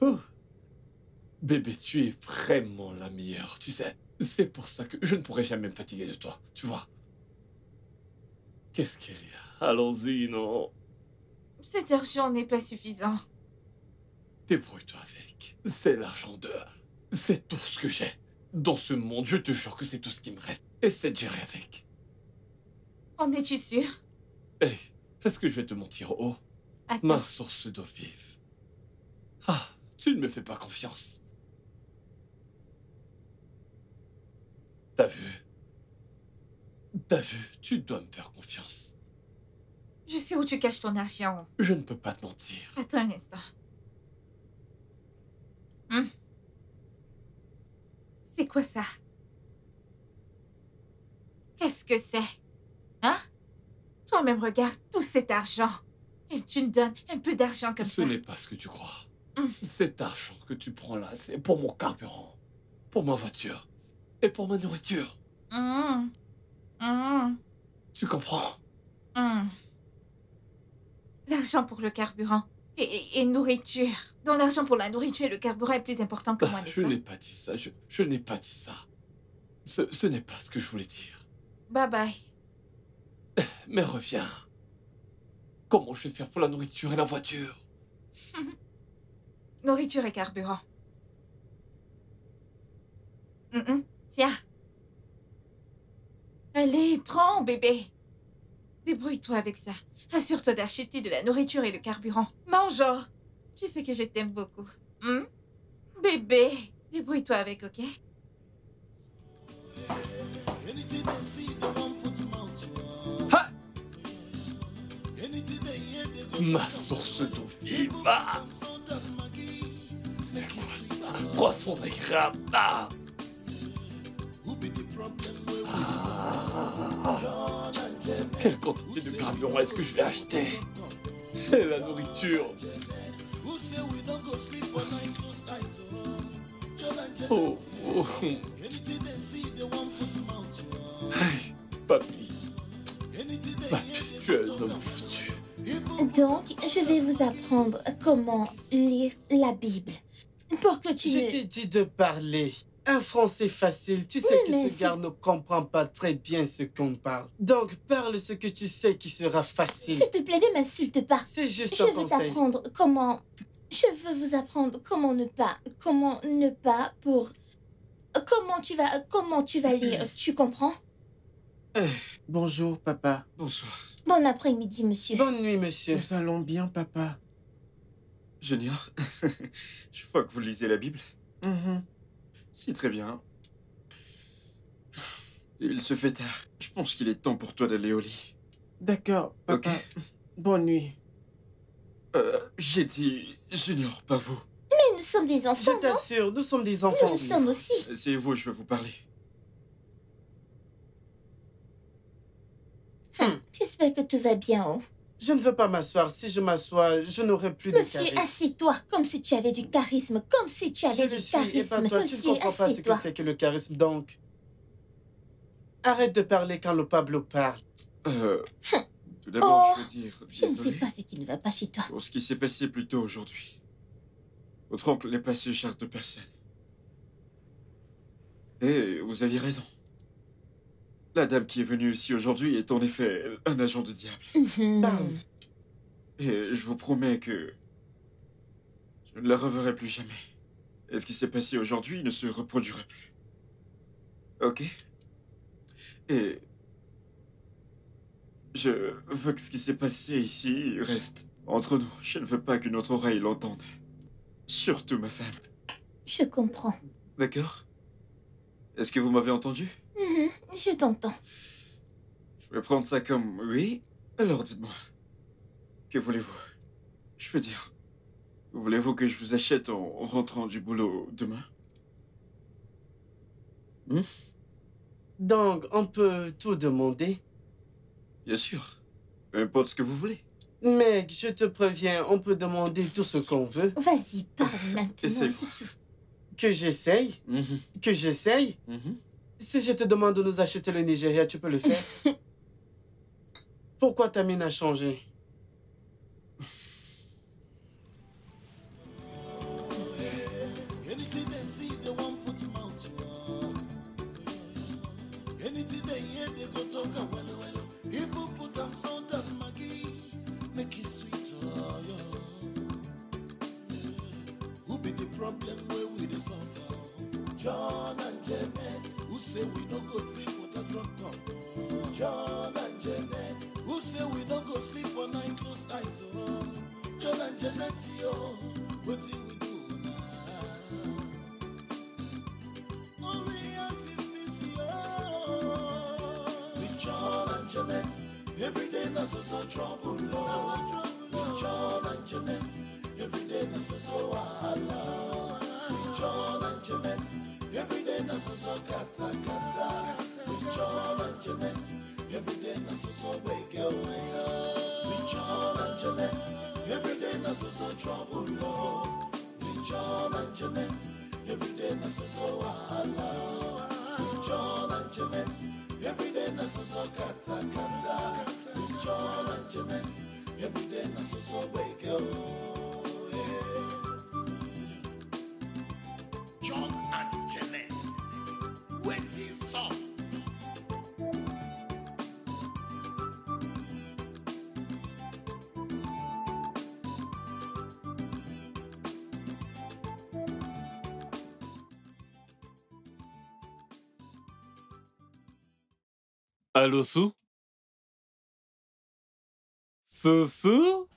Ouh. Bébé, tu es vraiment la meilleure, tu sais. C'est pour ça que je ne pourrai jamais me fatiguer de toi, tu vois. Qu'est-ce qu'il y a? Allons-y, non. Cet argent n'est pas suffisant. Débrouille-toi avec. C'est l'argent de... C'est tout ce que j'ai. Dans ce monde, je te jure que c'est tout ce qui me reste. Essaie de gérer avec. En es-tu sûr? Hé, est-ce que je vais te mentir, oh? Attends. Ma source d'eau vive. Ah, tu ne me fais pas confiance. T'as vu? T'as vu? Tu dois me faire confiance. Je sais où tu caches ton argent. Je ne peux pas te mentir. Attends un instant. C'est quoi ça? Qu'est-ce que c'est? Hein? Toi-même regarde tout cet argent. Et tu me donnes un peu d'argent comme Ce ça. n'est pas ce que tu crois. Cet argent que tu prends là, c'est pour mon carburant, pour ma voiture et pour ma nourriture. Tu comprends? L'argent pour le carburant et nourriture. Donc l'argent pour la nourriture et le carburant est plus important que moi, n'est-ce Je pas? n'ai pas dit ça, je n'ai pas dit ça. Ce n'est pas ce que je voulais dire. Bye bye. Mais reviens. Comment je vais faire pour la nourriture et la voiture? Nourriture et carburant. Tiens. Allez, prends, bébé. Débrouille-toi avec ça. Assure-toi d'acheter de la nourriture et le carburant. Mange. Tu sais que je t'aime beaucoup. Bébé, débrouille-toi avec, ok? Ha! Ma source d'eau vive. Ah! C'est quoi ça? Poisson agréable. Ah! Quelle quantité de carburant est-ce que je vais acheter? Et la nourriture. Oh, oh. Hey, papy. Papy, tu es un homme foutu. Donc, je vais vous apprendre comment lire la Bible. Pour que tu Je ne... t'ai dit de parler. Un français facile. Tu sais Oui, que mais ce gars ne comprend pas très bien ce qu'on parle. Donc, parle ce que tu sais qui sera facile. S'il te plaît, ne m'insulte pas. C'est juste Je un veux conseil. t'apprendre comment... Je veux vous apprendre comment ne pas... Comment ne pas pour... Comment tu vas lire, tu comprends? Bonjour, papa. Bonsoir. Bon après-midi, monsieur. Bonne nuit, monsieur. Nous allons bien, papa. Junior, je vois que vous lisez la Bible. Si, très bien. Il se fait tard. Je pense qu'il est temps pour toi d'aller au lit. D'accord, papa. Ok. Bonne nuit. J'ai dit Junior, pas vous. Mais nous sommes des enfants, Je non? t'assure, nous sommes des enfants. Nous sommes aussi. Asseyez-vous, je vais vous parler. J'espère que tout va bien, oh. Je ne veux pas m'asseoir. Si je m'assois, je n'aurai plus de Monsieur, charisme. assis-toi, comme si tu avais du charisme, comme si tu avais Je du le suis, et pas charisme. toi. Tu ne Monsieur, comprends pas ce que assieds-toi. c'est que le charisme, donc. Arrête de parler quand le Pablo parle. Tout d'abord, Oh, je veux dire Je ne sais désolé pas ce qui ne va pas chez toi. pour ce qui s'est passé plus tôt aujourd'hui. Votre oncle n'est pas ce genre de personne. Et vous aviez raison. La dame qui est venue ici aujourd'hui est en effet un agent du diable. Bam. Et je vous promets que je ne la reverrai plus jamais. Et ce qui s'est passé aujourd'hui ne se reproduira plus. Ok? Et je veux que ce qui s'est passé ici reste entre nous. Je ne veux pas qu'une autre oreille l'entende. Surtout ma femme. Je comprends. D'accord? Est-ce que vous m'avez entendu? Je t'entends. Je vais prendre ça comme oui. Alors dites-moi. Que voulez-vous? Je veux dire, voulez-vous que je vous achète en rentrant du boulot demain? Donc, on peut tout demander. Bien sûr. Peu importe ce que vous voulez. Mec, je te préviens, on peut demander tout ce qu'on veut. Vas-y, parle maintenant, Essaye. c'est tout. Que j'essaye? Que j'essaye? Si je te demande de nous acheter le Nigeria, tu peux le faire? Pourquoi ta mine a changé? Anything they see, they won't put him out. Anything they hear, they go talk a well. People put am salt and Maggi, make it sweet. Oh, yeah. Who be the problem where we the suffer? John and Janet, who say we don't go drink water from cup. John and Janet, who say we don't go sleep for night close eyes. Oh, John and Janet, yo, what do we do? Every day na so trouble, Lord. With John and Janet, every day na so wahala. With John and Janet, every day na so kata. With John and Janet, every day na so wake up. With John and Janet, every day na so trouble, Lord. With John and Janet, every day na so wahala. With John and Janet, every day na so kata. With John and Janet, every day na so wake up. Allô, Sou? Sou?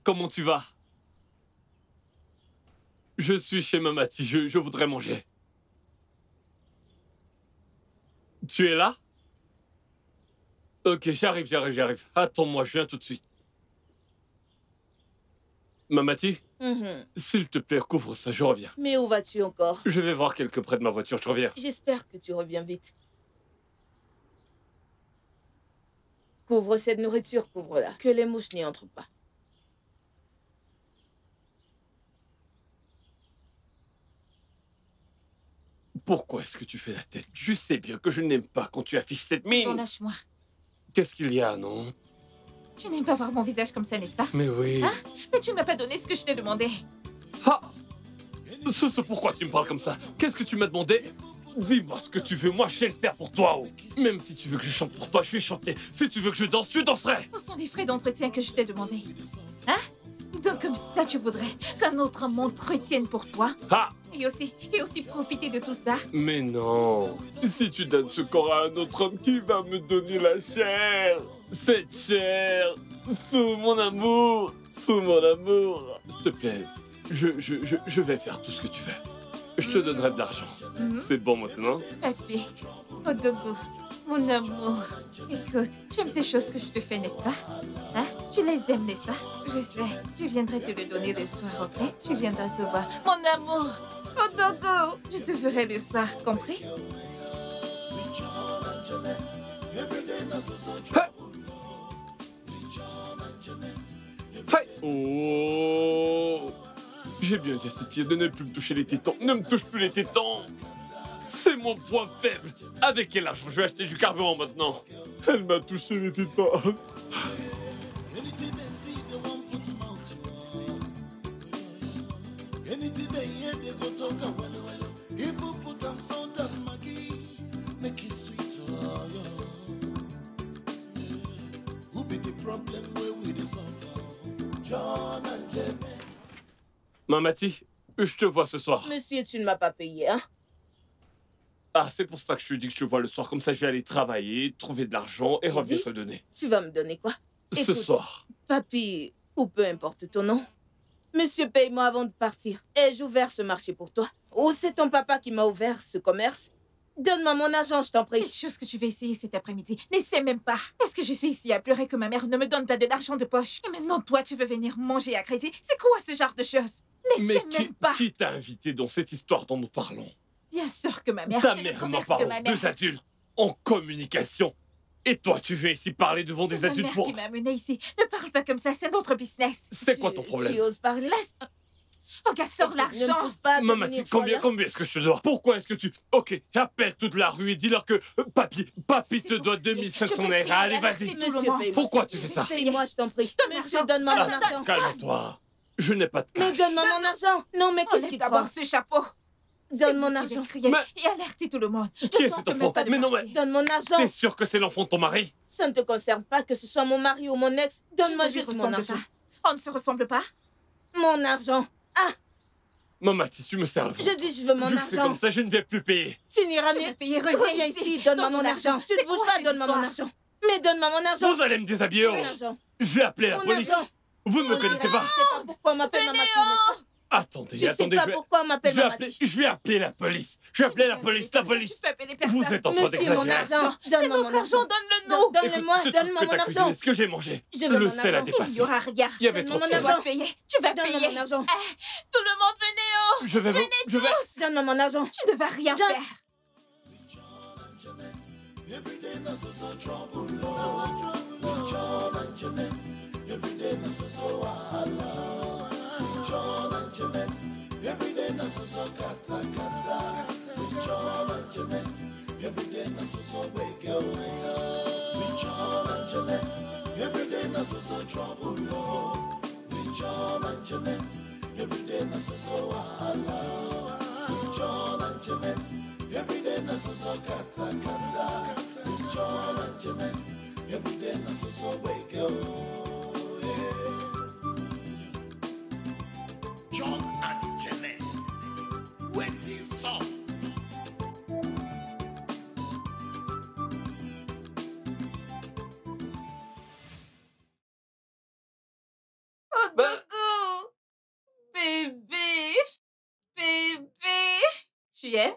Comment tu vas? Je suis chez Mamati, je voudrais manger. Tu es là? Ok, j'arrive. Attends-moi, je viens tout de suite. Mamati, s'il te plaît, couvre ça, je reviens. Mais où vas-tu encore? Je vais voir quelques près de ma voiture, je reviens. J'espère que tu reviens vite. Couvre cette nourriture, couvre-la. Que les mouches n'y entrent pas. Pourquoi est-ce que tu fais la tête? Je sais bien que je n'aime pas quand tu affiches cette mine. Bon, lâche-moi. Qu'est-ce qu'il y a, non? Tu n'aimes pas voir mon visage comme ça, n'est-ce pas? Mais oui. Hein? Mais tu ne m'as pas donné ce que je t'ai demandé. Ah! Pourquoi tu me parles comme ça? Qu'est-ce que tu m'as demandé? Dis-moi ce que tu veux, moi je sais le faire pour toi. Oh. Même si tu veux que je chante pour toi, je vais chanter. Si tu veux que je danse, je danserai. Ce sont des frais d'entretien que je t'ai demandé. Hein? Donc comme ça, tu voudrais qu'un autre homme m'entretienne pour toi? Ah! Et aussi profiter de tout ça? Mais non. Si tu donnes ce corps à un autre homme, qui va me donner la chair? Cette chair. Sous mon amour. Sous mon amour. S'il te plaît, je vais faire tout ce que tu veux. Je te donnerai de l'argent. C'est bon maintenant? Papi, Odogo, mon amour. Écoute, tu aimes ces choses que je te fais, n'est-ce pas? Hein? Tu les aimes, n'est-ce pas? Je sais. Je viendrai te le donner le soir, ok? Je viendrai te voir. Mon amour! Odogo! Je te ferai le soir, compris? Hey! Oh! J'ai bien dit à cette fille de ne plus me toucher les tétons. Ne me touche plus les tétons! C'est mon point faible! Avec quel argent je vais acheter du carburant maintenant? Elle m'a touché les tétons. Mamati, je te vois ce soir. Monsieur, tu ne m'as pas payé, hein? Ah, c'est pour ça que je te dis que je te vois le soir. Comme ça, je vais aller travailler, trouver de l'argent et revenir te donner. Tu vas me donner quoi? Ce Écoute, soir. Papi, ou peu importe ton nom. Monsieur, paye-moi avant de partir. Ai-je ouvert ce marché pour toi? Ou c'est ton papa qui m'a ouvert ce commerce? Donne-moi mon argent, je t'en prie. Cette chose que tu vas essayer cet après-midi, n'essaie même pas. Est-ce que je suis ici à pleurer que ma mère ne me donne pas de l'argent de poche? Et maintenant, toi, tu veux venir manger à crédit? C'est quoi ce genre de choses? Mais N'essaie même pas. qui t'a invité dans cette histoire dont nous parlons? Bien sûr que ma mère, Ta c'est le mère m'en commerce parle, de ma mère. deux adultes en communication. Et toi, tu veux ici parler devant des adultes C'est ma pour... mère qui m'a amenée ici. Ne parle pas comme ça, c'est notre business. C'est quoi ton problème? Tu oses parler? Laisse... Oh, gars, sors l'argent. Mamati, combien est-ce que je te dois? Pourquoi est-ce que tu... Ok, appelle toute la rue et dis-leur que papi te doit 2500 naira. Allez, vas-y. Pourquoi tu fais ça? Paye-moi, je t'en prie. Monsieur, donne-moi mon argent. Calme-toi. Je n'ai pas de Mais cash. donne-moi mon argent. Non, mais qu'est-ce qui te d'abord prend? ce chapeau. Donne mon argent. Et alerter tout le monde. Qui est cet enfant? Mais non, mais... Donne mon argent. T'es sûr que c'est l'enfant de ton mari? Ça ne te concerne pas que ce soit mon mari ou mon ex. Donne-moi juste mon argent. On ne se ressemble pas? Mon argent. Ah! Mamati, tu me sers le Je dis je veux mon Vu que c'est argent. comme ça, je ne vais plus payer. Tu n'iras Je vais ni... payer, Reviens ici, donne-moi mon argent. Tu ne bouges pas, donne-moi mon argent. Mais donne-moi mon argent. Vous allez me déshabiller. Mon argent. Je vais appeler la Mon police. argent. Vous ne me connaissez pas. Je sais pas pourquoi on m'appelle Mamati, n'est-ce pas? Attendez, Je sais pas pourquoi on m'appelle Mamati. Je vais appeler la police. Je vais appeler la police. La police. Vous êtes en train Monsieur, mon d'exagérer. argent. Donne-moi mon argent. Donne-le-nous. Donne-le-moi, Écoute, donne-moi ce mon truc que t'as argent. cuisiné, ce que j'ai mangé. Je veux Le mon sel a argent. dépassé. Il n'y aura rien. Il y avait trop de Donne-moi sel. mon Tu vas argent. payer. Tu vas Donne-moi payer. mon argent. Tout le monde, venez oh. Je vais Venez tous. Donne-moi mon argent. Tu ne vas rien faire. Every day na so trouble, Lord. With John and Jeanette, every day na so wahala. With John and Jeanette, every day na so kata kata. With John and Jeanette, every day na so wake up. With John and Jeanette, every day na so trouble, Lord. With John and Jeanette, every day na so wahala. With John and Jeanette, every day na so kata kata. With John and Jeanette, every day na so wake up. John and Jeanette, waiting song. beaucoup. Bébé. Bébé. Tu aimes?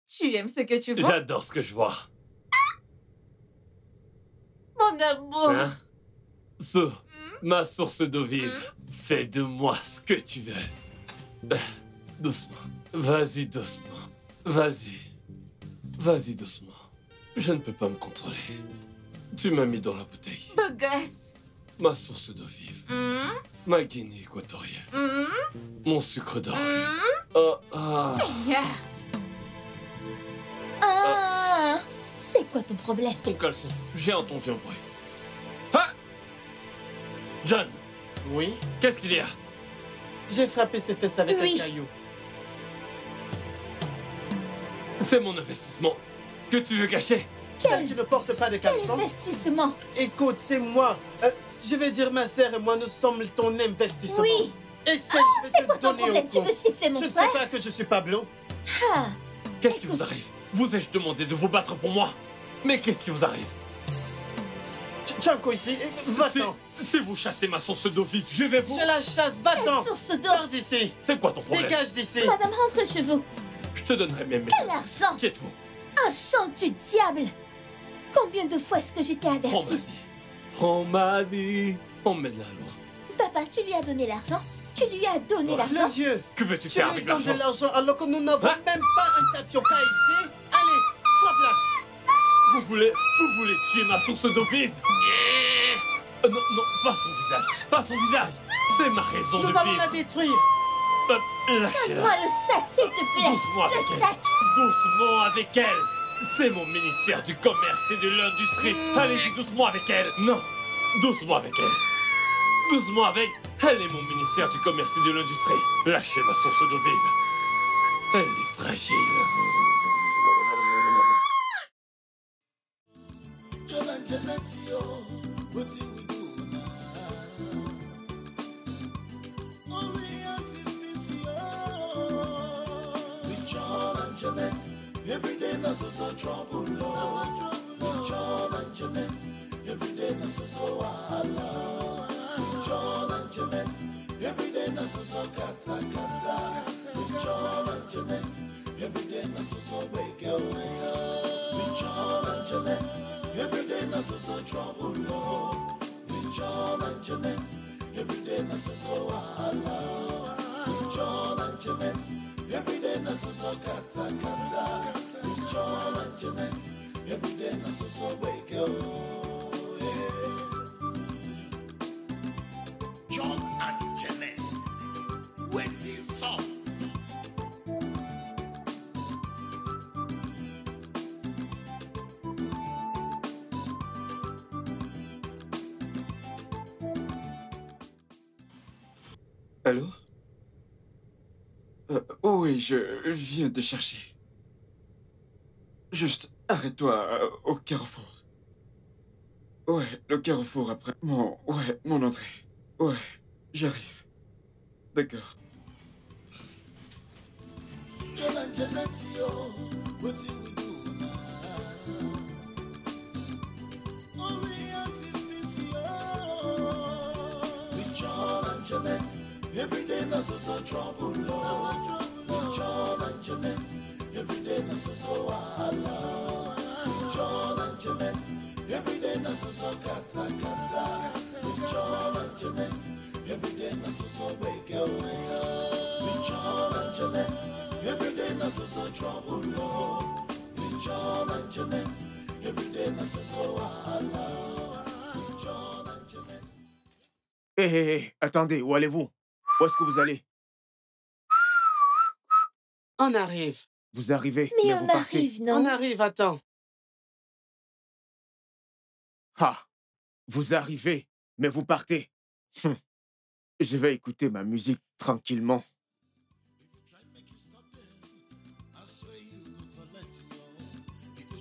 Tu aimes ce que tu vois? J'adore ce que je vois. Mon amour. Hein? Ma source d'eau vive. Fais de moi ce que tu veux. Doucement. Vas-y doucement. Vas-y. Vas-y doucement. Je ne peux pas me contrôler. Tu m'as mis dans la bouteille. Beau gosse. Ma source d'eau vive. Ma Guinée équatorienne. Mon sucre d'orge. Seigneur. C'est quoi ton problème? Ton caleçon. J'ai entendu un bruit. Ah! John. Oui? Qu'est-ce qu'il y a? J'ai frappé ses fesses avec un caillou. C'est mon investissement. Que tu veux cacher? Celle qui ne porte pas de caleçon? Investissement. Écoute, c'est moi. Je vais dire ma sœur et moi, nous sommes ton investissement. Oui. Essaye, je vais te donner au Tu veux chiffrer mon frère? frère? Je ne sais pas que je suis Pablo. Qu'est-ce qui vous arrive? Vous ai-je demandé de vous battre pour moi? Mais qu'est-ce qui vous arrive? Tchanko ici, va-t'en. Si vous chassez ma source d'eau vive, je vais vous... Je la chasse, va-t'en. Source d'eau. Pars d'ici. C'est quoi ton problème? Dégage d'ici. Madame, rentre chez vous. Je te donnerai mes Quel argent? Qui êtes-vous? Un chant du diable. Combien de fois est-ce que je t'ai Prends ma averti? vie. Prends ma vie. Emmène-la loin. Papa, tu lui as donné l'argent? Tu lui as donné l'argent? Le vieux. Que veux-tu Tu faire lui avec donnes de l'argent? l'argent alors que nous n'avons même pas un tapioca ici. Allez, frappe-la. Vous voulez tuer ma source d'eau vive? Non, non, pas son visage. Pas son visage. C'est ma raison de Nous allons vivre. la détruire. Lâchez-la. Donne-moi le sac, s'il te plaît. Doucement avec Le elle. sac. Doucement avec elle. C'est mon ministère du commerce et de l'industrie. Allez-y doucement avec elle. Non, doucement avec elle. Doucement avec... Elle est mon ministère du commerce et de l'industrie. Lâchez ma source d'eau vive. Elle est fragile. John and Janet, yo, what do we do now? All we ask is peace, yo. With John and Janet, every day na so trouble, Lord. With John and Janet, every day na so wahala. With John and Janet, every day na so kata kata. With John and Janet, every day na so wake up. With John and Janet. Every day na so trouble, Lord. With John and Janet, every day na so wahala. With John and Janet, every day na so kata kata. With John and Janet, every day na so wake up. John and Janet, waiting song. Allô? Oh oui, je viens te chercher. Juste, arrête-toi au carrefour. Ouais, le carrefour après. Mon entrée. Ouais, j'arrive. D'accord. John and Janet, yo, what do we do now? All we ask is peace, yo. With John and Janet, every day na so trouble, Lord. With John and Janet, every day na so wahala. With John and Janet, every day na so kata kata. With John and Janet, every day na so wake up. With John and Janet, every day na so trouble, Lord. With John and Janet, every day na so wahala. With John and Janet. Hé, attendez, où allez-vous? Où est-ce que vous allez? On arrive. Vous arrivez, Mais vous on partez. arrive, non? On arrive, attends. Ah, vous arrivez, mais vous partez. Je vais écouter ma musique tranquillement.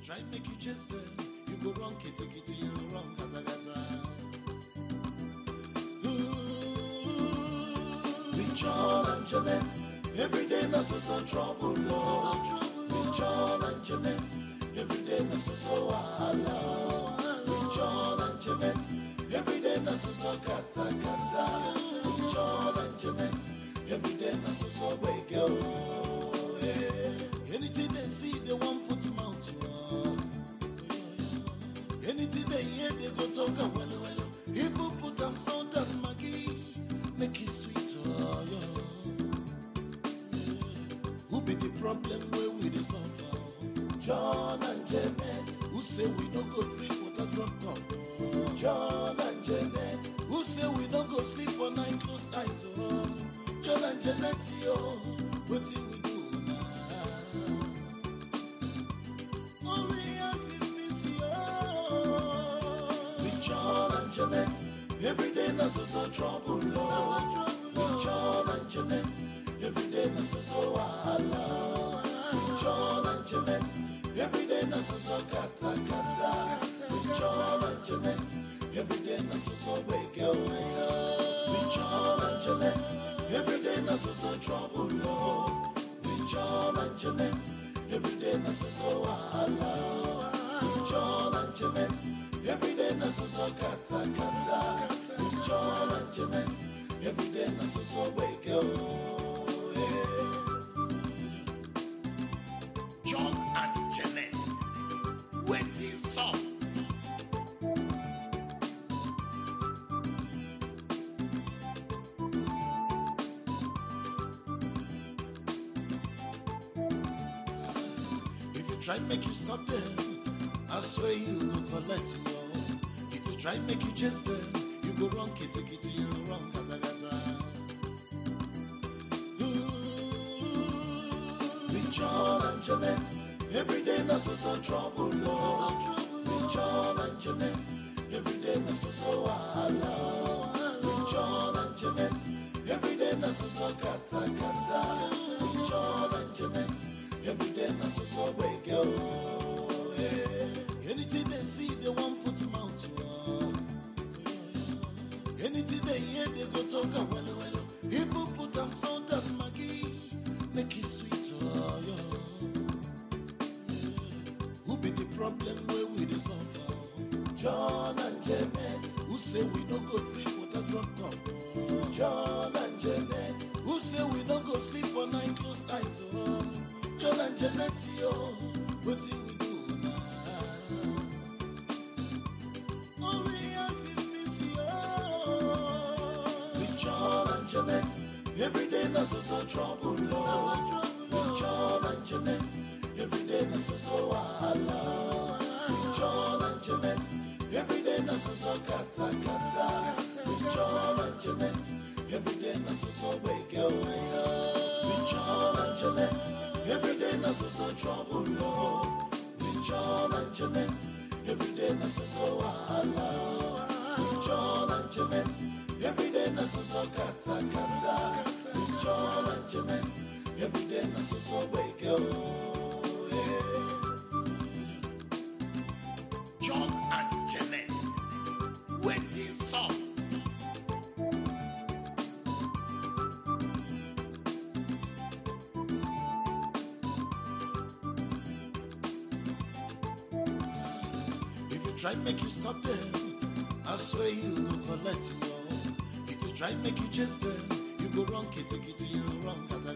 Try make you chase them, you go wrong, kitty kitty, you go wrong, gata gata. With John and Janet, every day na so trouble, Lord. With John and Janet, every day na so wahala. With John and Janet, every day na so kata kata. With so so wake yo. Anything they see, they want put him out. Anything they hear, they go talk a well well. People put them salt and Maggie, make it sweet. Who be the problem where we dey suffer? John and Janet, who say we don't go drink water drop cup. John and Janet, who say we don't go sleep for night close eyes. Oh, John and Janet, yo, what do we do now? All we have is busy, oh. With John and Janet, every day na so trouble, Lord. With John and Janet, every day na so wahala. With John and Janet, every day na so kata. With John and Janet, every day na so wake up. With John and Janet, every day na so trouble, Lord. With John and Janet, every day na so wahala. With John and Janet, every day na so kata. With John and Janet, every day na so wake up. John and Janet, wetin sup? If you try make you stop them, I swear you will collect you. If you try make you chase them, you go wrong kitty, you go wrong kata. With John and Janet, every day na so trouble, Lord. With John and Janet, every day na so wahala. With John and Janet, every day na so kata. With John and Janet, every day na so wake yo. Anything they see, they want put him out. Anything they hear, they go talk a well. People put them salt and Maggie, make it sweet. Who be the problem where we dey suffer? John and Janet, who say we don't go drink water drop cup. John and Janet, who say we don't go sleep for night close eyes. Oh, John and Janet, yo, what do we do now? All we have is busy, oh. With John and Janet, every day na so trouble, Lord. With John and Janet, every day na so wahala. With John and Janet, every day na so kata. With John and Janet, every day na so wake yo. With John and Janet, every day na so trouble, Lord. With John and Janet, every day na so wahala. With John and Janet, every day na so kata. With John and Janet, every day na so wake yo. John and Janet, wetin sup? If you try make you stop them, I swear you will collect you. If you try make you chase them, you go wrong kitty, you go wrong kata.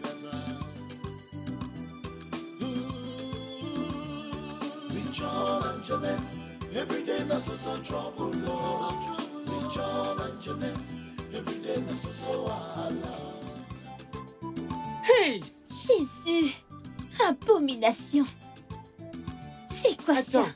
With John and Janet, every day na so trouble, Lord. With John and Janet, every day na so wahala. Hey! Jésus, abomination. C'est quoi ça? Attends.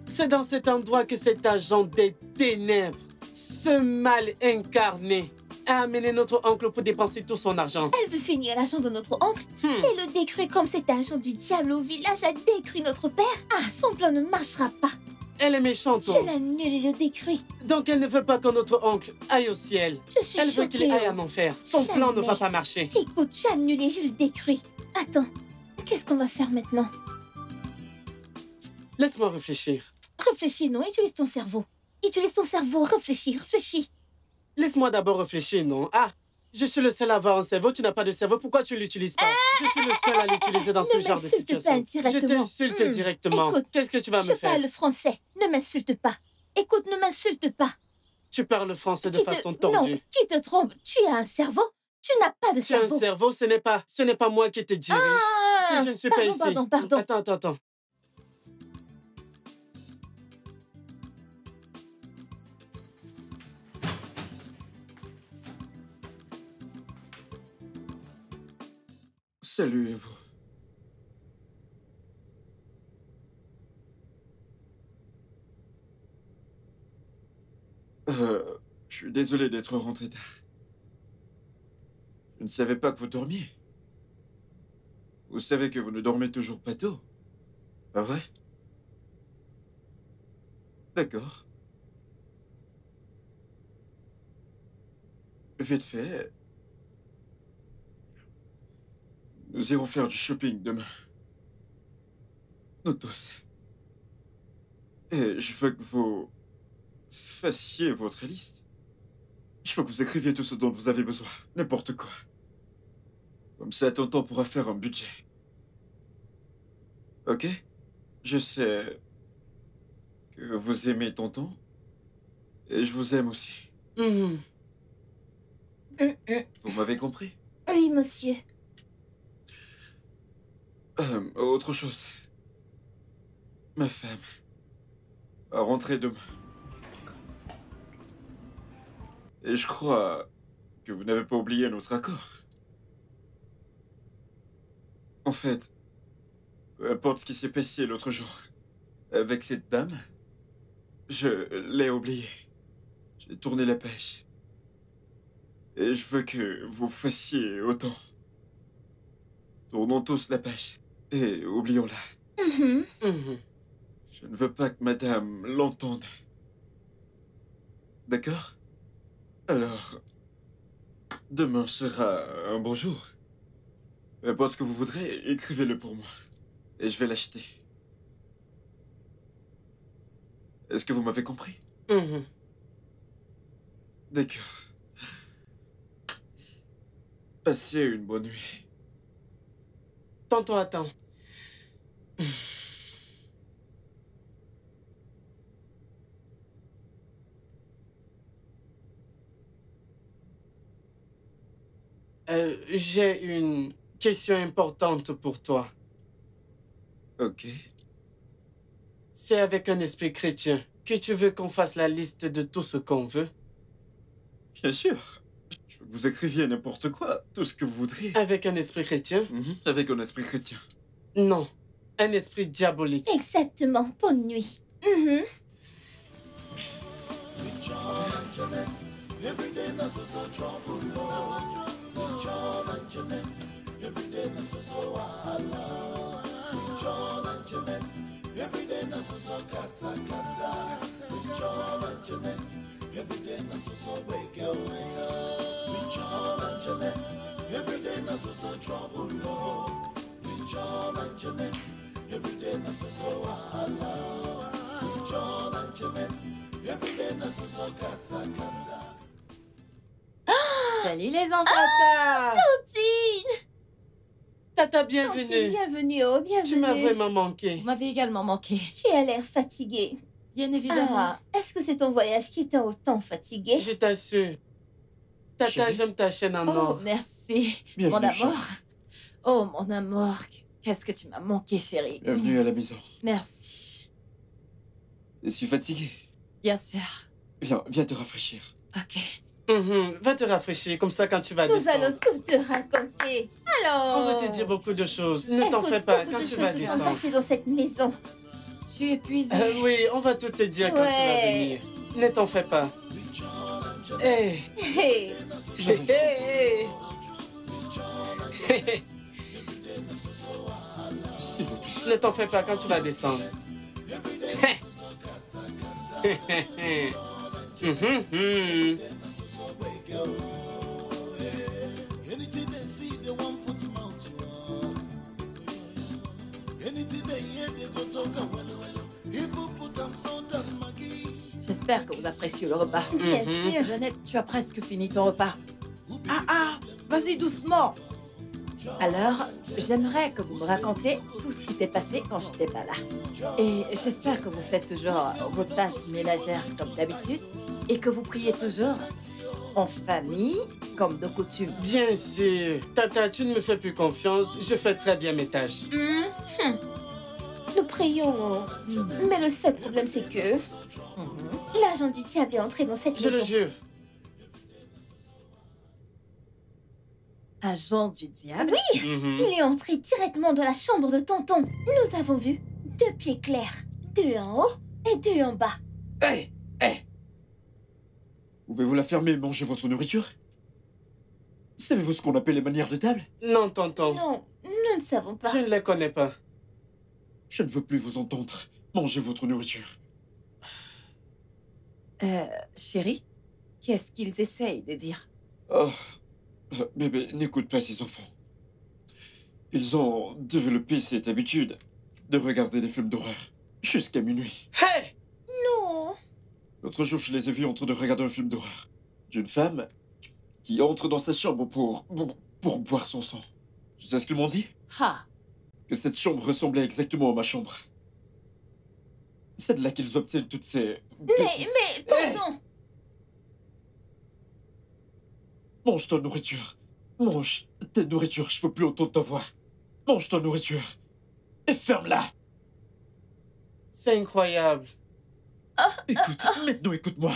C'est dans cet endroit que cet agent des ténèbres, ce mal incarné, a amené notre oncle pour dépenser tout son argent. Elle veut finir l'argent de notre oncle et le détruire comme cet agent du diable au village a détruit notre père. Ah, son plan ne marchera pas. Elle est méchante. Je l'annule et le détruis. Donc elle ne veut pas que notre oncle aille au ciel. Je suis Elle veut qu'il choquée, aille en enfer. Son plan ne Jamais. va pas marcher. Écoute, j'annule et je le détruis. Attends, qu'est-ce qu'on va faire maintenant? Laisse-moi réfléchir. Réfléchis, non, utilise ton cerveau. Utilise ton cerveau, réfléchis, réfléchis. Laisse-moi d'abord réfléchir, non? Ah, je suis le seul à avoir un cerveau, tu n'as pas de cerveau, pourquoi tu ne l'utilises pas? Je suis le seul à l'utiliser dans ce genre de situation. Ne m'insulte pas Je directement. t'insulte directement. Écoute, qu'est-ce que tu vas me je faire? parle français, ne m'insulte pas. Écoute, ne m'insulte pas. Tu parles français de façon Non, tordue. qui te trompe? Tu as un cerveau? Tu n'as pas de Tu as un cerveau. cerveau, ce n'est pas moi qui te dirige. Ah, Si je ne suis pas ici. Pardon. Attends. Salut, vous. Je suis désolé d'être rentré tard. Je ne savais pas que vous dormiez. Vous savez que vous ne dormez toujours pas tôt, pas vrai? D'accord. Vite fait. Nous irons faire du shopping demain. Nous tous. Et je veux que vous fassiez votre liste. Je veux que vous écriviez tout ce dont vous avez besoin. N'importe quoi. Comme ça, tonton pourra faire un budget. Ok? Je sais que vous aimez tonton. Et je vous aime aussi. Vous m'avez compris? Oui, monsieur. Autre chose. Ma femme va rentrer demain. Et je crois que vous n'avez pas oublié notre accord. En fait, peu importe ce qui s'est passé l'autre jour avec cette dame, je l'ai oublié. J'ai tourné la page. Et je veux que vous fassiez autant. Tournons tous la page. Et oublions-la. Je ne veux pas que madame l'entende. D'accord? Alors, demain sera un beau jour. Peu importe ce que vous voudrez, écrivez-le pour moi. Et je vais l'acheter. Est-ce que vous m'avez compris? D'accord. Passez une bonne nuit. Tonton, attends. J'ai une question importante pour toi. Ok. C'est avec un esprit chrétien que tu veux qu'on fasse la liste de tout ce qu'on veut? Bien sûr. Je veux que vous écriviez n'importe quoi, tout ce que vous voudriez. Avec un esprit chrétien? Avec un esprit chrétien. Non, un esprit diabolique. Exactement. Bonne nuit. Every day na so trouble, Lord. With John and Jeanette, every day na so wahala. With John and Jeanette, every day na so kata. With John and Jeanette, every day na so wake up. With John and Jeanette, every day na so trouble, Lord. With John and Jeanette, every day na so wahala. With John and Jeanette, every day na so kata. Salut les enfants. Tantine! Tata, bienvenue. Tantine, bienvenue, oh, bienvenue. Tu m'as vraiment manqué. Vous m'avez également manqué. Tu as l'air fatiguée. Bien évidemment. Est-ce que c'est ton voyage qui t'a autant fatiguée? Je t'assure. Tata, j'aime ta chaîne en or. Oh, merci. Bienvenue, Mon amour. chérie. Oh, mon amour. Qu'est-ce que tu m'as manqué, chérie. Bienvenue à la maison. Merci. Je suis fatigué. Bien sûr. Viens te rafraîchir. Ok. Va te rafraîchir, comme ça quand tu vas Nous descendre. allons tout te raconter. Alors... On va te dire beaucoup de choses. Ne t'en fais pas quand tu vas Beaucoup de choses se sont descendre. passées dans cette maison. Je suis épuisée. Oui, on va tout te dire quand tu vas venir. Ne t'en fais pas. Hey. Hey. Hey. Hey. S'il vous plaît. Ne t'en fais pas quand tu vas descendre. Anything they see, they want put him out. Anything they hear, they go talk well. People put them salt and Maggie. J'espère que vous appréciez le repas. Bien sûr. Jeannette, tu as presque fini ton repas. Ah, vas-y doucement. Alors, j'aimerais que vous me racontiez tout ce qui s'est passé quand je n'étais pas là. Et j'espère que vous faites toujours vos tâches ménagères comme d'habitude et que vous priez toujours en famille comme de coutume. Bien sûr. Tata, tu ne me fais plus confiance. Je fais très bien mes tâches. Nous prions. Mais le seul problème, c'est que l'agent du diable est entré dans cette Je maison. le jure. Agent du diable? Oui, il est entré directement dans la chambre de tonton. Nous avons vu 2 pieds clairs, 2 en haut et 2 en bas. Hé, hé! Pouvez-vous la fermer et manger votre nourriture? Savez-vous ce qu'on appelle les manières de table? Non, tonton. Non, nous ne savons pas. Je ne les connais pas. Je ne veux plus vous entendre. Mangez votre nourriture. Chérie, qu'est-ce qu'ils essayent de dire? Oh, bébé, n'écoute pas ces enfants. Ils ont développé cette habitude de regarder des films d'horreur jusqu'à minuit. Hey! Non. L'autre jour, je les ai vus en train de regarder un film d'horreur d'une femme qui entre dans sa chambre pour boire son sang. Tu sais ce qu'ils m'ont dit? Ha! Que cette chambre ressemblait exactement à ma chambre. C'est de là qu'ils obtiennent toutes ces... Mais, tonton! Mange ta nourriture. Mange ta nourriture, je veux plus entendre ta voix. Mange ta nourriture. Et ferme-la. C'est incroyable. Écoute, maintenant écoute-moi.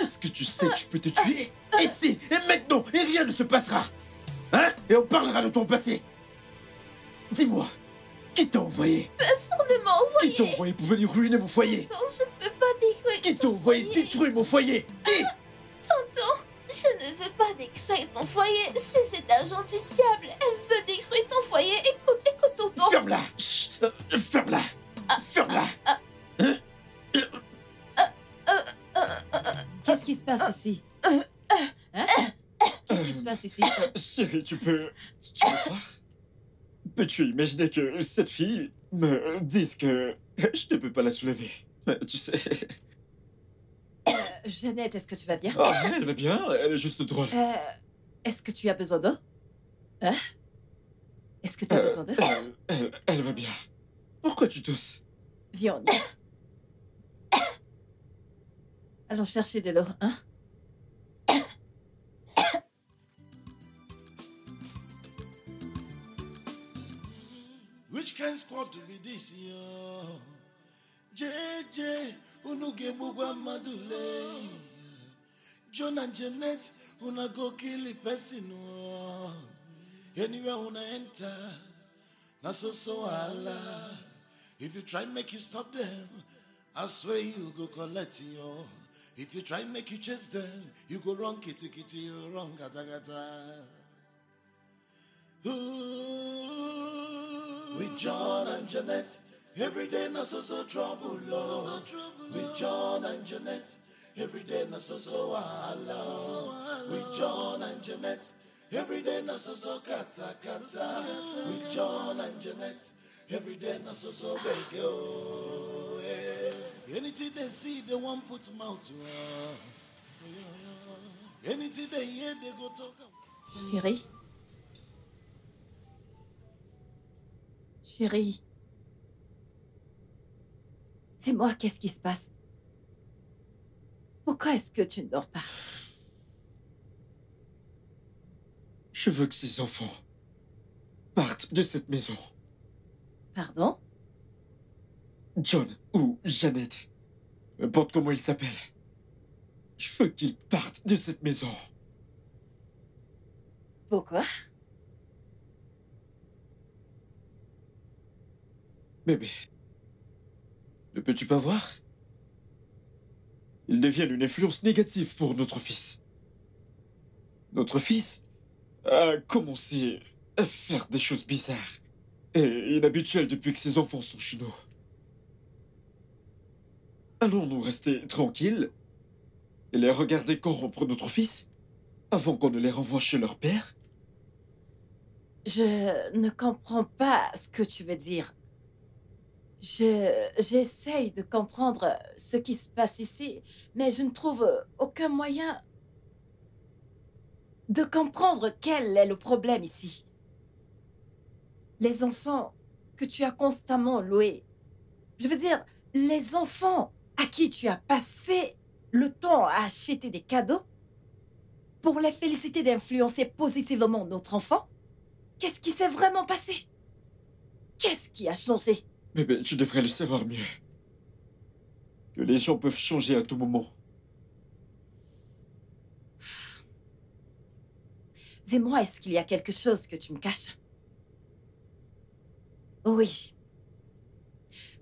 Est-ce que tu sais que je peux te tuer? Ici, et maintenant, et rien ne se passera. Hein? Et on parlera de ton passé. Dis-moi, qui t'a envoyé? Personne ne m'a envoyé. Qui t'a envoyé pour venir ruiner mon foyer? Tonton, je ne peux pas détruire Qui t'a envoyé détruire mon foyer? Qui? Tonton, je ne veux pas détruire ton foyer. C'est cet agent du diable. Elle veut détruire ton foyer. Écoute, tonton. Ferme-la. Chut, ferme-la. Ferme-la. Qu'est-ce qui se passe ici? Hein? Qu'est-ce qui se passe ici? Chérie, tu peux me croire? Peux-tu imaginer que cette fille me dise que je ne peux pas la soulever? Tu sais... Jeannette, est-ce que tu vas bien? Oh, elle va bien, elle est juste drôle. Est-ce que tu as besoin d'eau? Hein? Est-ce que tu as besoin d'eau? Elle va bien. Pourquoi tu tousses? Viens, on y va. Allons chercher de l'eau, hein? Which kind squad do we this yo? JJ, unuge bugwa madule. John and Janet, una go kill the person. Anywhere una enter, na so Allah. If you try make you stop them, I swear you go collect yo. If you try make you chase them, you go wrong kitty kitty, you wrong gata gata. With John and Janet, every day na so trouble, Lord. With John and Janet, every day na so Allah. With John and Janet, every day na so kata kata. With John and Janet, every day na so beg oh. Anything they see, they won't put mouth to. Anything they hear, they go talk. Chérie? Chérie? Dis-moi, qu'est-ce qui se passe? Pourquoi est-ce que tu ne dors pas? Je veux que ces enfants partent de cette maison. Pardon? John ou Jeannette, n'importe comment ils s'appellent. Je veux qu'ils partent de cette maison. Pourquoi? Bébé, ne peux-tu pas voir? Ils deviennent une influence négative pour notre fils. Notre fils a commencé à faire des choses bizarres et inhabituelles depuis que ses enfants sont chez nous. Allons-nous rester tranquilles et les regarder corrompre notre fils avant qu'on ne les renvoie chez leur père? Je ne comprends pas ce que tu veux dire. J'essaye de comprendre ce qui se passe ici, mais je ne trouve aucun moyen de comprendre quel est le problème ici. Les enfants que tu as constamment loués, je veux dire, les enfants à qui tu as passé le temps à acheter des cadeaux, pour les féliciter d'influencer positivement notre enfant? Qu'est-ce qui s'est vraiment passé? Qu'est-ce qui a changé? Bébé, tu devrais le savoir mieux. Que les gens peuvent changer à tout moment. Dis-moi, est-ce qu'il y a quelque chose que tu me caches? Oui.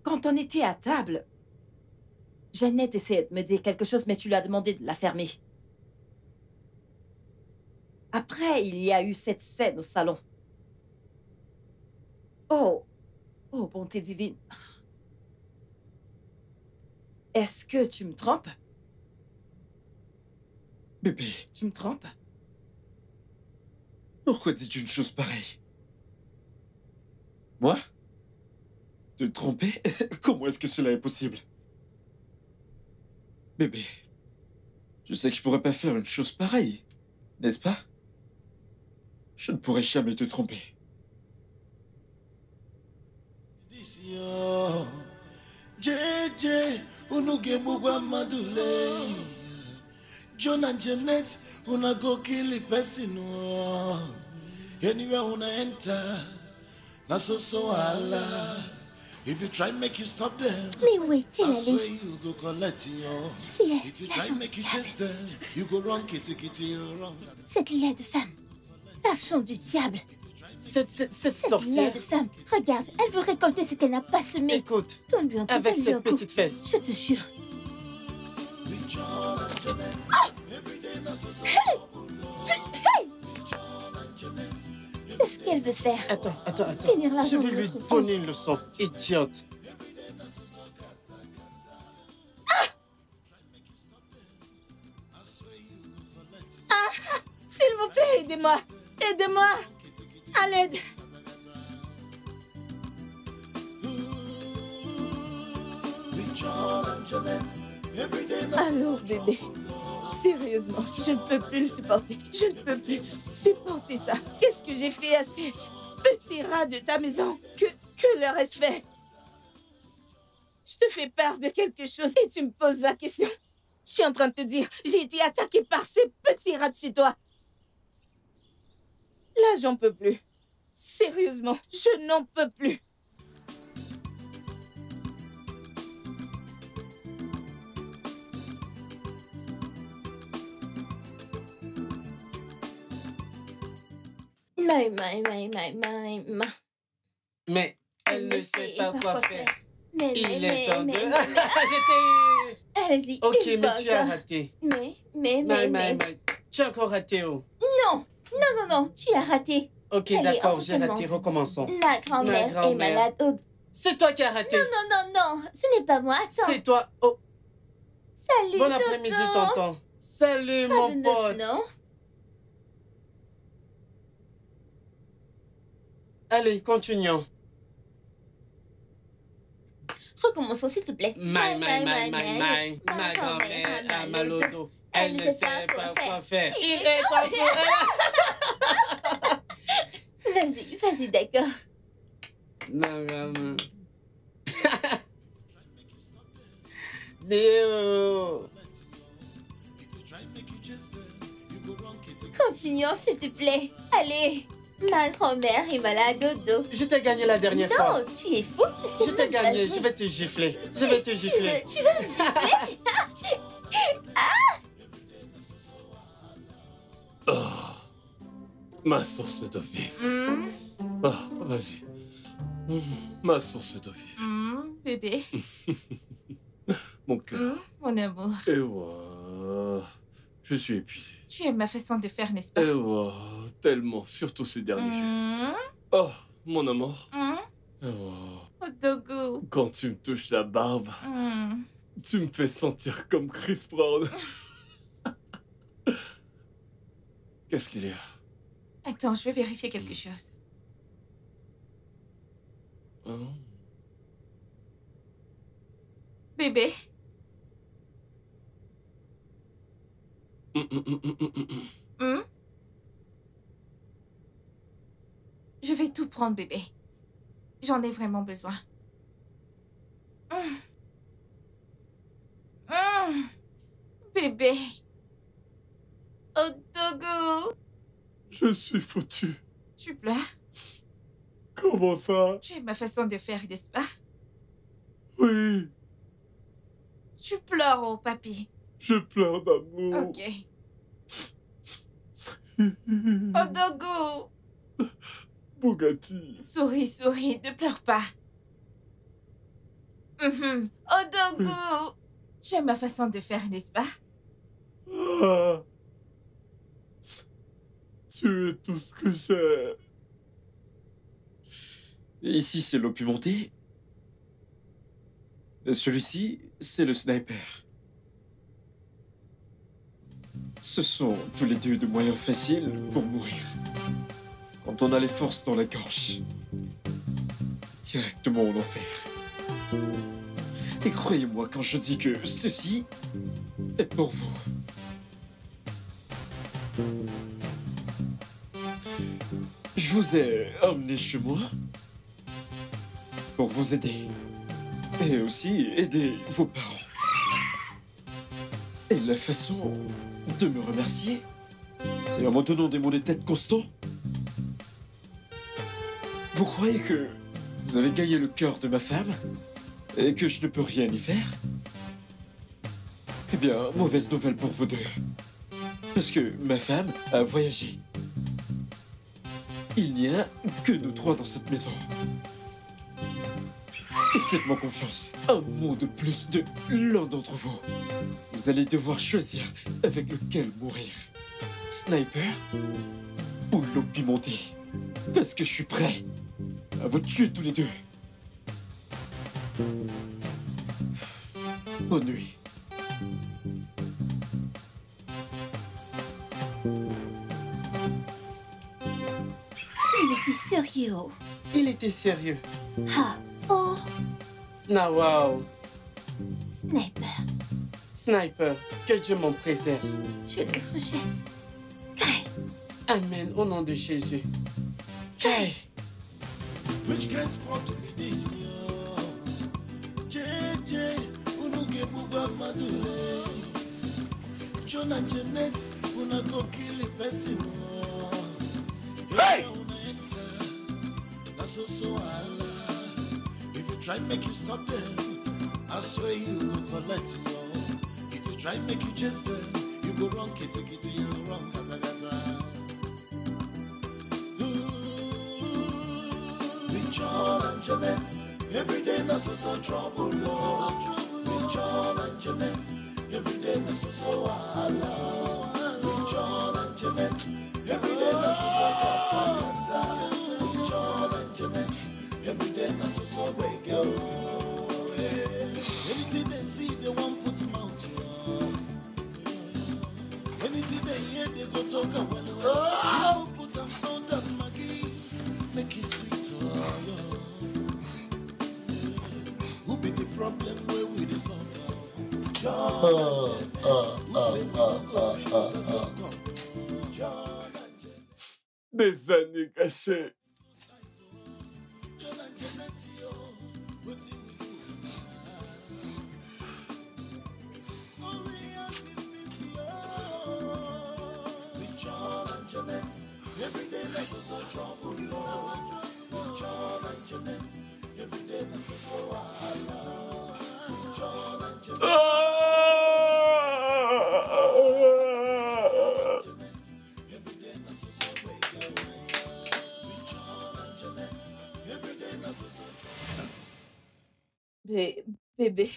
Quand on était à table, Jeannette essayait de me dire quelque chose, mais tu lui as demandé de la fermer. Après, il y a eu cette scène au salon. Oh, oh, bonté divine. Est-ce que tu me trompes? Bébé, Tu me trompes? pourquoi dis-tu une chose pareille? Moi? Te tromper? Comment est-ce que cela est possible? Bébé, tu sais que je pourrais pas faire une chose pareille, n'est-ce pas? Je ne pourrais jamais te tromper. JJ, unuge mugwa madule. John and Janet, una go kill the person. Anywhere una enter, na so Allah. If you try make you stop them, Mais où est-elle I swear allée? you go collect you. C'est elle, If you la try gente make you diable. chase them, you go run kitty kitty run. Cette laide femme. L'argent du diable. Cette Cette sorcière, laide femme. Regarde, elle veut récolter ce qu'elle n'a pas semé. écoute, Donne-lui un coup, avec donne-lui un cette coup. petite fesse. Je te jure. C'est ce qu'elle veut faire. Attends. Finir l'argent Je vais de lui notre donner une leçon, idiote. S'il vous plaît, aidez-moi. Aidez-moi. À l'aide. Allô, bébé. Sérieusement, je ne peux plus le supporter. Je ne peux plus supporter ça. Qu'est-ce que j'ai fait à ces petits rats de ta maison? Que leur ai-je fait? Je te fais part de quelque chose et tu me poses la question. Je suis en train de te dire, j'ai été attaquée par ces petits rats de chez toi. Là, j'en peux plus. Sérieusement, je n'en peux plus. Mais elle ne sait pas quoi faire. Il est temps de... J'étais... Allez-y, Ok, une mais fois tu as encore. raté. Mais. Tu as encore raté, oh. Non, tu as raté. Ok, Allez, d'accord, on j'ai raté, recommence. recommençons. Ma grand-mère est grand-mère. malade. Oh, C'est toi qui as raté. non, ce n'est pas moi. Attends. C'est toi. Oh, Salut, bon après-midi, tonton. Salut, Pas mon de neuf, pote. non? Allez, continuons. Recommençons, s'il te plaît. Ma grand-mère a mal au dos. Elle ne sait pas quoi faire. Il est temps pour elle. Vas-y, d'accord. Ma grand-mère. Léo. Continuons, s'il te plaît. Allez. Ma grand-mère est malade au dos. Je t'ai gagné la dernière fois. Non, tu es fou, tu sais Je t'ai même pas gagné, jouer. je vais te gifler. Je vais te gifler. Tu veux me gifler? Ma source d'eau vive. Vas-y. Ma source d'eau vive. Bébé, Mon cœur. mon amour. Et voilà. Je suis épuisé. Tu aimes ma façon de faire, n'est-ce pas? Et voilà. Tellement. Surtout ce dernier geste. Oh, mon amour. Et voilà. Oh, Dogo. Quand tu me touches la barbe, tu me fais sentir comme Chris Brown. Qu'est-ce qu'il y a? Attends, je vais vérifier quelque chose. Hein? Bébé, je vais tout prendre, bébé. J'en ai vraiment besoin. Bébé. Oh, Dogo. Je suis foutu. Tu pleures? Comment ça? Tu aimes ma façon de faire, n'est-ce pas? Oui, Tu pleures, oh papy. je pleure d'amour. Ok. Oh Dogo! Bugatti. Souris, souris, ne pleure pas. Oh Dogo! Tu aimes ma façon de faire, n'est-ce pas? Ah. Tu es tout ce que j'aime. Ici, c'est l'eau pimentée. Celui-ci, c'est le sniper. Ce sont tous les deux de moyens faciles pour mourir. Quand on a les forces dans la gorge. Directement en enfer. Et croyez-moi quand je dis que ceci est pour vous. Je vous ai emmené chez moi pour vous aider. Et aussi aider vos parents. Et la façon de me remercier, c'est en me donnant des maux de tête constants. Vous croyez que vous avez gagné le cœur de ma femme et que je ne peux rien y faire? Eh bien, mauvaise nouvelle pour vous deux. Parce que ma femme a voyagé. Il n'y a que nous trois dans cette maison. Et faites-moi confiance. Un mot de plus de l'un d'entre vous. Vous allez devoir choisir avec lequel mourir. Sniper ou l'eau pimentée. Parce que je suis prêt à vous tuer tous les deux. Bonne nuit. Il était sérieux. Il était sérieux. Ah, oh, Ah, wow. Sniper, Sniper, que Dieu m'en préserve. je le rejette. Kai, Amen, au nom de Jésus. Kai. Which can spot to be this year? JJ, Unuke Buba Madule. John and Jeanette, Unako kill a person. Hey! That's also Allah. If you try make you stop them, I swear you will collect you. If you try make you chase them, you go wrong, kitty kitty, you go wrong, kata kata. With John and Jeanette, every day that's so trouble, Lord. With John and Jeanette, every day that's so Allah. With John and Jeanette, every day that's so propaganda. With John and Jeanette, every day that's so regular. Anything they see, they won't put mouth on. Anything they hear, they go talk about. You put them salt and Maggie, make it sweet. Who be the problem where we the suffer? John. Des années cachées. John and Jeanette, yo, what do we do? Oh, we are living, yo. With John and Jeanette, every day that's so trouble, Lord. With John and Jeanette, every day that's so Allah. With John and Jeanette. Bébé,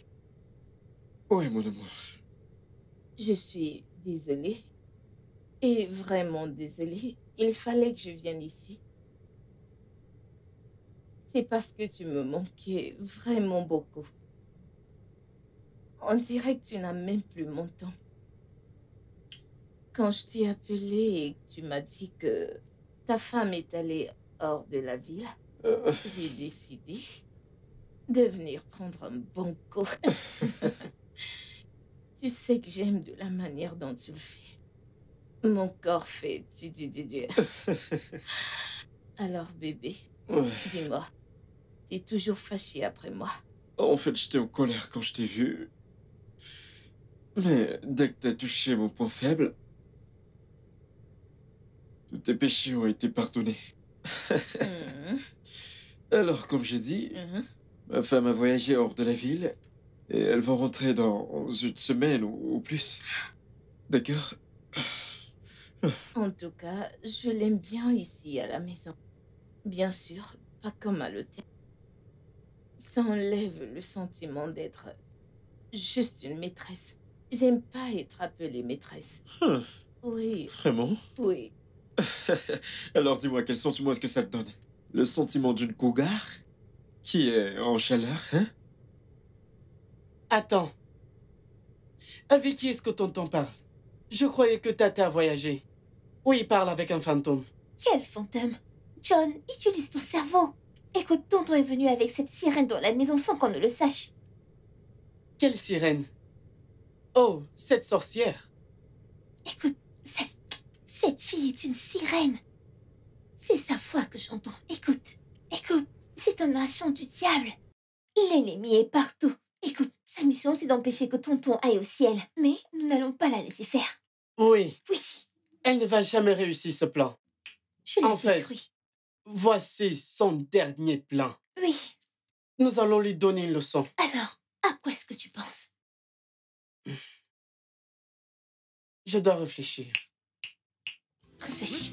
Ouais, mon amour. je suis désolée. Et vraiment désolée. Il fallait que je vienne ici. C'est parce que tu me manquais vraiment beaucoup. On dirait que tu n'as même plus mon temps. Quand je t'ai appelé et que tu m'as dit que ta femme est allée hors de la ville, j'ai décidé de venir prendre un bon coup. Tu sais que j'aime de la manière dont tu le fais. Mon corps fait du. Alors bébé, Ouais. dis-moi, t'es toujours fâché après moi? En fait, j'étais en colère quand je t'ai vu. Mais dès que t'as touché mon point faible, Tous tes péchés ont été pardonnés. Alors, comme j'ai dit, ma femme a voyagé hors de la ville et elle va rentrer dans une semaine ou plus. D'accord? En tout cas, je l'aime bien ici à la maison. Bien sûr, pas comme à l'hôtel. Ça enlève le sentiment d'être juste une maîtresse. J'aime pas être appelée maîtresse. Oui. Vraiment? Oui. Alors dis-moi, quel sentiment est-ce que ça te donne? Le sentiment d'une cougar qui est en chaleur, hein? Attends. Avec qui est-ce que tonton parle? Je croyais que Tata voyageait. Oui, il parle avec un fantôme. Quel fantôme? John, utilise ton cerveau. Écoute, tonton est venu avec cette sirène dans la maison sans qu'on ne le sache. Quelle sirène? Oh, cette sorcière. Écoute, cette fille est une sirène. C'est sa voix que j'entends. Écoute, c'est un agent du diable. L'ennemi est partout. Écoute, sa mission c'est d'empêcher que tonton aille au ciel. Mais nous n'allons pas la laisser faire. Oui. Oui. Elle ne va jamais réussir ce plan. Je l'ai cru. Voici son dernier plan. Oui. Nous allons lui donner une leçon. Alors, à quoi est-ce que tu penses? Je dois réfléchir. Réfléchis.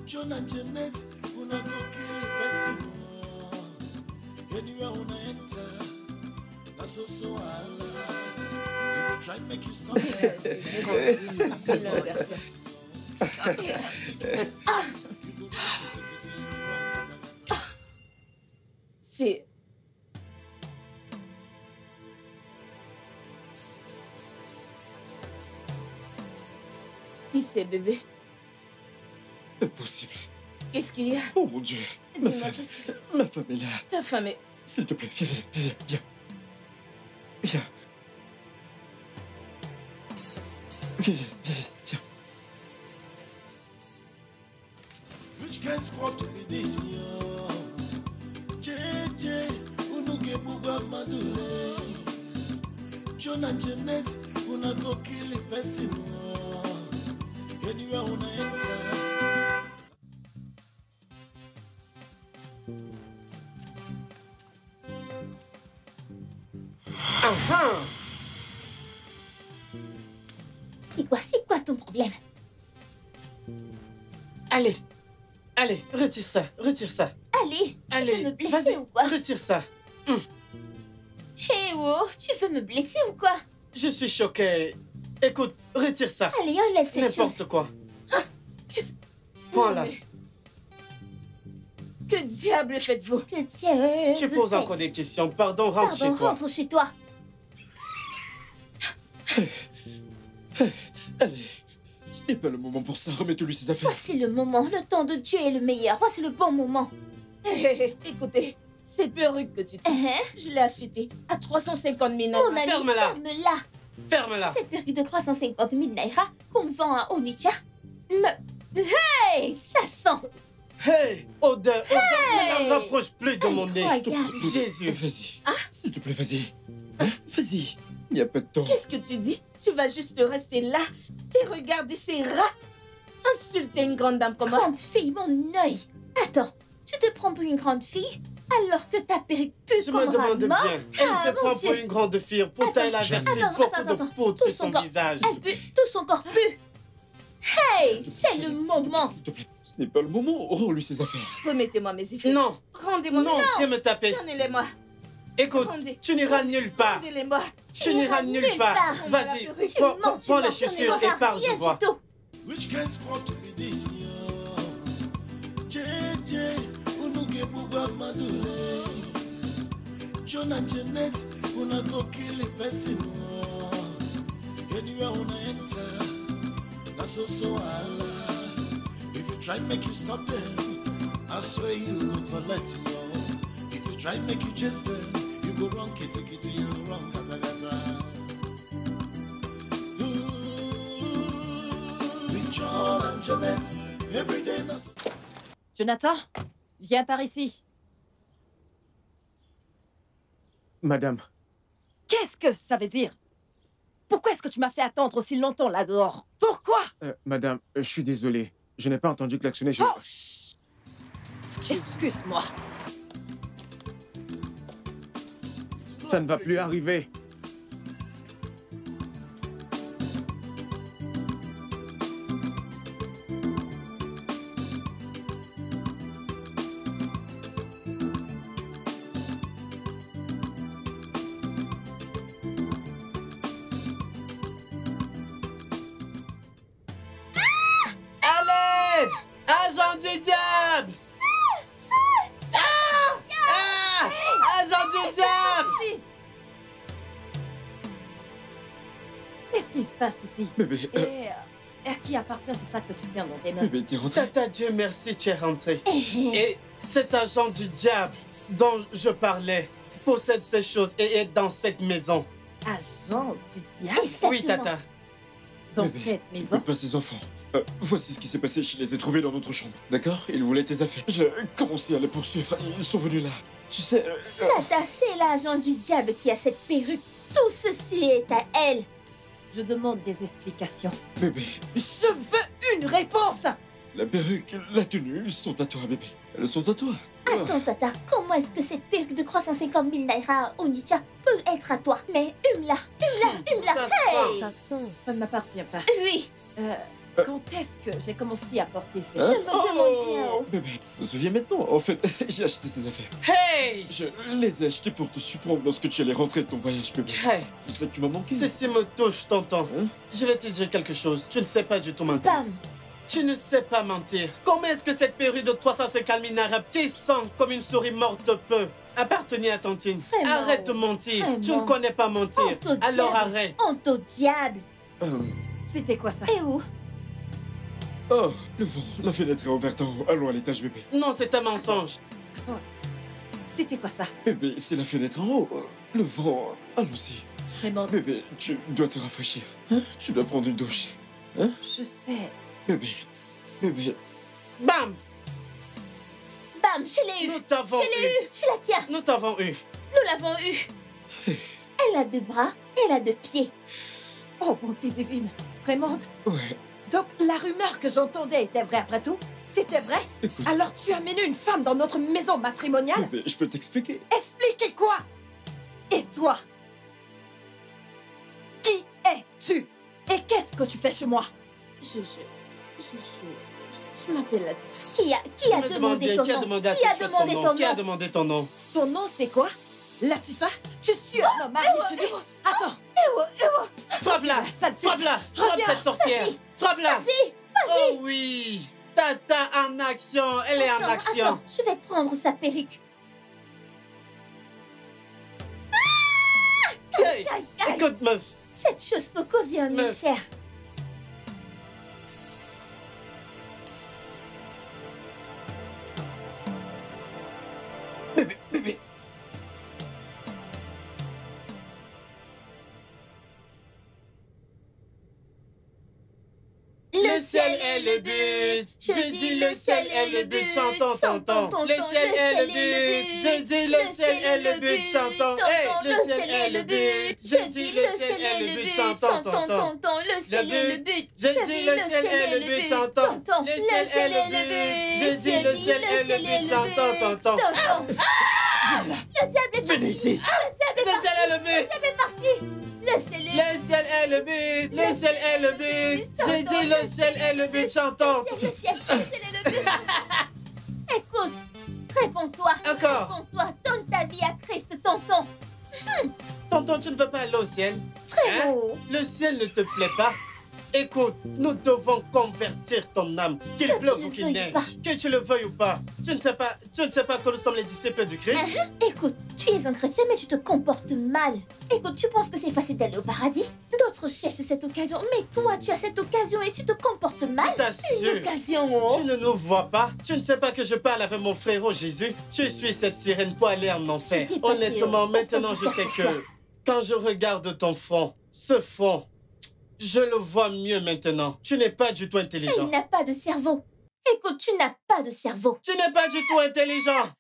John and Jeanette, una go kill person. Anywhere una enter, that's also Allah. If you try make you C'est... Oui, c'est bébé. Impossible. Qu'est-ce qu'il y a? Oh mon Dieu. Ma femme est là. Ta femme est... S'il te plaît, viens. Viens. Which kind sport be this, yo? JJ, unuke buga madule. John and Jeanette, una go kill a person. Anywhere una enter. C'est quoi ton problème? Allez, retire ça. Allez, tu veux me blesser ou quoi? Retire ça. Hé oh, tu veux me blesser ou quoi? Je suis choqué. Écoute, retire ça. Allez, enlève cette chose. N'importe quoi. Voilà. Que diable faites-vous? Que diable Tu poses encore des questions. Pardon, rentre chez toi. Rentre chez toi. Allez, ce n'est pas le moment pour ça. Remets-lui ses affaires. Voici le moment. Le temps de Dieu est le meilleur. Voici le bon moment. Écoutez, cette perruque que tu tiens, je l'ai achetée à 350 000 naira. Mon ami, ferme-la. Ferme-la. Cette perruque de 350 000 naira qu'on vend à Onitsha Hey, ça sent. Hey, odeur, ne la rapproche plus de mon nez. Jésus. Vas-y, s'il te plaît, vas-y. Vas-y, il n'y a pas de temps. Qu'est-ce que tu dis? Tu vas juste rester là et regarder ces rats insulter une grande dame comme moi. Grande fille, mon œil. Attends, tu te prends pour une grande fille alors que ta perruque pue Je comme me demande rat mort? bien. Elle se prend pour une grande fille. Pourtant, elle a versé beaucoup de poudre sur son visage. Elle pue, tout son corps pue. Hey, c'est le moment. S'il te plaît, ce n'est pas le moment. Rends-lui ses affaires. Remettez-moi mes effets. Non. Rendez-moi. Non, viens me taper. Donnez-les-moi. Écoute, tu n'iras nulle part. Rendez-les-moi. Tu n'iras nulle part. Vas-y, prends les chaussures et pars, je vois. Which kind sport be this, yo? JJ, unuke buga madule. John and Jeanette, una go kill a person. Anywhere una enter, that's also Allah. If you try make you stop them, I swear you will collect, yo. If you try make you chase them, you go wrong, kitty, you go wrong, kata, kata. John and Jeanette, every day, Jonathan, viens par ici. Madame, Qu'est-ce que ça veut dire? Pourquoi est-ce que tu m'as fait attendre aussi longtemps là dehors? Pourquoi? Madame, je suis désolé. Je n'ai pas entendu klaxonner. Oh, chut. Excuse-moi. Ça ne va plus arriver. À l'aide! Agent du diable! Agent du diable! Qu'est-ce qui se passe ici? Bébé, Et à qui appartient ce sac que tu tiens dans tes mains? bébé, t'es rentré? Tata, Dieu merci, tu es rentré. Et cet agent du diable dont je parlais possède ces choses et est dans cette maison. Agent du diable? Oui, Tata. Dans Bébé, cette maison? écoute pas ces enfants. Voici ce qui s'est passé, je les ai trouvés dans notre chambre. D'accord? Ils voulaient tes affaires. J'ai commencé à les poursuivre. Ils sont venus là. Tu sais... Tata, c'est l'agent du diable qui a cette perruque. Tout ceci est à elle. Je demande des explications. Bébé, Je veux une réponse! la perruque, la tenue, elles sont à toi, bébé. Elles sont à toi. Attends, Tata, comment est-ce que cette perruque de 350 000 naira au Onicha peut être à toi? Mais hume-la, hume-la, Ça hey! Ça sent, ça ne m'appartient pas. Oui, Quand est-ce que j'ai commencé à porter ces je choses? me demande bien. Oh. Bébé, je me souviens maintenant. En fait, j'ai acheté ces affaires. Hey! Je les ai achetées pour te surprendre lorsque tu allais rentrer de ton voyage, bébé. Hey! Je sais que tu m'as manqué. Ceci me touche, tonton. Hein? Je vais te dire quelque chose. Tu ne sais pas du tout mentir. Bam! Tu ne sais pas mentir. Comment est-ce que cette perruque de 350 000 naira qui sent comme une souris morte peut appartenir à Tantine? Vraiment. Arrête de mentir. Vraiment. Tu ne connais pas mentir. Honte au Alors diable. arrête. Honte au diable. C'était quoi ça? Et où? Oh, le vent. La fenêtre est ouverte en haut. Allons à l'étage, bébé. Non, c'est un mensonge. Attends, c'était quoi ça? Bébé, c'est la fenêtre en haut. Le vent. Allons-y. Vraiment, Bébé, tu dois te rafraîchir. Hein? Tu dois prendre une douche. Hein? je sais. Bébé. Bébé. Bam! Bam, je l'ai eu. Nous t'avons Je l'ai eu. eu. Je la tiens. Nous t'avons eu. Nous l'avons eu. Elle a 2 bras, elle a 2 pieds. Oh, bonté divine. Raymond, Ouais. donc la rumeur que j'entendais était vraie après tout? C'était vrai? Écoute. Alors tu as mené une femme dans notre maison matrimoniale? Bébé, je peux t'expliquer. Expliquez quoi? Et toi? Qui es-tu? Et qu'est-ce que tu fais chez moi? Je m'appelle Latifa. Qui a Je me demande demandé bien ton qui a nom? demandé à Qui a cette chose demandé son ton nom? Qui a nom? demandé ton nom? Ton nom c'est quoi? Latifa? Je suis un homme marié chez lui. Attends! Frappe-la! Frappe-la! Frappe Reviens. cette sorcière! Vas-y. Frappe-la! Vas-y, Oh oui! Tata en action! Elle est en action! Attends, je vais prendre sa perruque. Hey, Aïe, aïe. écoute, meuf! Cette chose peut causer un Meuf. ulcère. Bébé, bébé. Le ciel est le but! Je dis le ciel est le but! Chantons, tonton! Le ciel est le but! Je dis le ciel est le but! Chantons! Hey, le ciel est le but! Je dis le ciel est le but! Chantons, tonton! Le ciel est le but. Je dis le ciel est le but! Chantons! Le ciel est le but! Je dis le ciel est le but! Chantons, tonton! Le diable est Venez ici! Le diable est Le ciel est le but! Le diable est parti. Le ciel est Le ciel est le but! Le ciel est le but! J'ai dit le ciel est le but! Chantons! le ciel est le but. Écoute, réponds-toi. Encore. Réponds-toi. Donne ta vie à Christ, tonton. Tonton, tu ne veux pas aller au ciel? Frérot. Le ciel ne te plaît pas? Écoute, nous devons convertir ton âme, qu'il Que pleuve tu ou le qu'il veuilles neige, pas. que tu le veuilles ou pas. Tu ne sais pas que nous sommes les disciples du Christ? Écoute, tu es un chrétien, mais tu te comportes mal. Écoute, tu penses que c'est facile d'aller au paradis? D'autres cherchent cette occasion, mais toi, tu as cette occasion et tu te comportes mal. Je t'assure. Une occasion, oh. Tu ne nous vois pas? Tu ne sais pas que je parle avec mon frérot Jésus? Tu suis cette sirène pour aller en enfer. Je t'ai passé, Honnêtement, oh. Qu'est-ce maintenant qu'on je peut sais faire que pour toi? quand je regarde ton front, ce front, je le vois mieux maintenant. Tu n'es pas du tout Il intelligent. n'a pas de cerveau. Écoute, tu n'as pas de cerveau. Tu n'es pas du tout intelligent.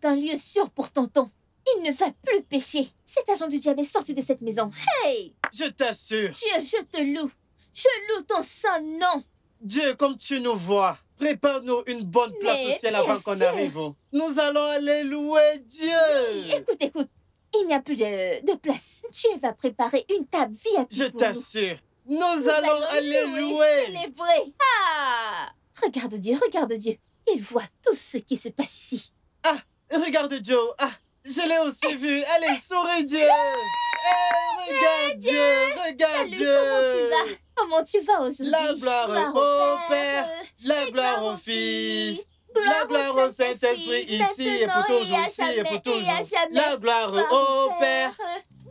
est un lieu sûr pour tonton. Il ne va plus pécher. Cet agent du diable est sorti de cette maison. Hey! Je t'assure. Dieu, je te loue. Je loue ton saint nom. Dieu, comme tu nous vois, prépare-nous une bonne place Mais au ciel avant bien qu'on sûr. arrive. Nous allons aller louer Dieu. Écoute, écoute. Il n'y a plus de place. Dieu va préparer une table VIP Je pour nous. t'assure. Nous allons aller louer. Célébrer. Ah! Regarde Dieu, regarde Dieu. Il voit tout ce qui se passe ici. Ah, regarde Joe. Ah, je l'ai aussi vu. Allez, souris Dieu. Eh, regarde Dieu. Regarde Salut, Dieu. Comment tu vas aujourd'hui? La gloire au Père, la gloire au Fils, la gloire au Saint-Esprit, ici et pour toujours, ici et pour toujours. La gloire au Père,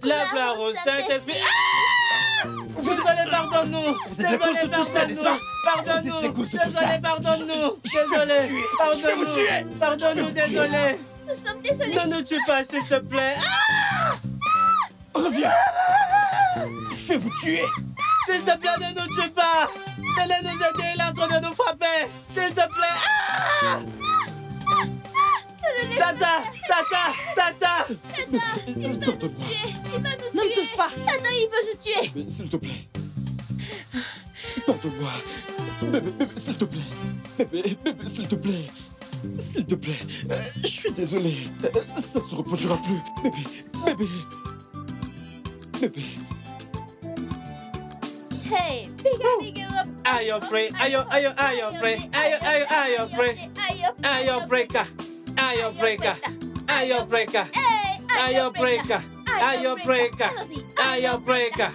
la gloire au Saint-Esprit. Ah! Désolé, pardonne-nous. Vous êtes la cause de tout ça, n'est-ce pas? Pardonne-nous. Vous êtes la cause de tout Désolé, ça. pardonne-nous. Je vais vous Désolé, tuer. Je vais vous tuer. pardonne-nous. Pardonne-nous, Je vais vous tuer. désolé. Nous sommes désolés. Ne nous tue pas, s'il te plaît. Ah! Reviens. Je vais vous tuer. S'il te plaît, ne nous tue pas. Venez nous aider, il est en train de nous frapper. S'il te plaît. Ah! Tata, Tata. Il va nous Pardonne-moi. tuer. Il va nous tuer. Ne me touche pas. Tata, il veut nous tuer. Mais s'il te plaît. Pardonne-moi. Bébé, s'il te plaît. Bébé, s'il te plaît. S'il te plaît. Je suis désolé. Ça ne se reproduira plus. Bébé. Hey, big up. Ayo, pray. Ayo, pray. Ayo, pray. Ayo, breaker. Ayo, breaker. Ayo, breaker. Ayo, breaker. Ayo, breaker. Ayo, breaker. Ayo, breaker. Ayo, breaker. Ayo, breaker.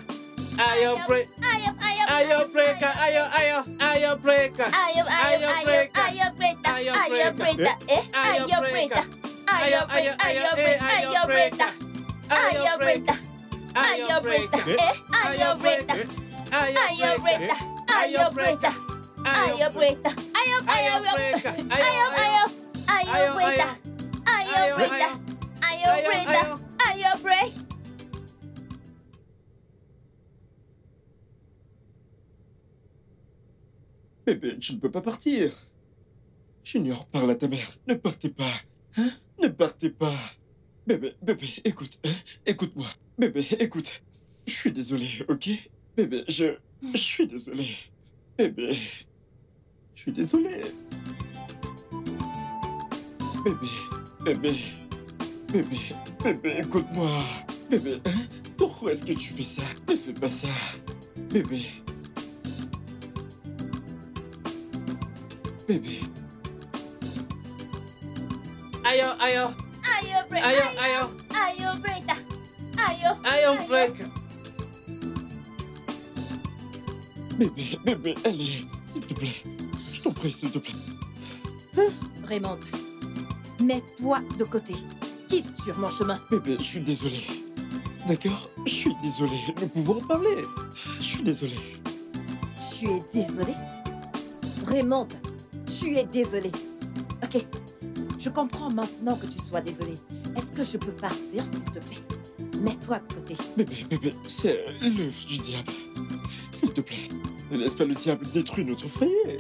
Bébé, tu ne peux pas partir. Junior, parle à ta mère. Ne partez pas. Hein? Ne partez pas. Bébé, écoute. Écoute-moi. Bébé, écoute. Je suis désolé, ok? Bébé, je suis désolé. Bébé, je suis désolé. Bébé, écoute-moi. Bébé, hein? Pourquoi est-ce que tu fais ça? Ne fais pas ça. Bébé. Ayo, breaker. Bébé, allez, s'il te plaît. Je t'en prie, s'il te plaît. Raymond, mets-toi de côté. Quitte sur mon chemin. Bébé, je suis désolé. D'accord? Je suis désolé. Nous pouvons en parler. Je suis désolé. Tu es désolé? Raymond, tu es désolé. Ok, je comprends maintenant que tu sois désolé. Est-ce que je peux partir, s'il te plaît? Mets-toi de côté. Bébé, c'est l'œuvre du diable. S'il te plaît, ne laisse pas le diable détruire notre foyer.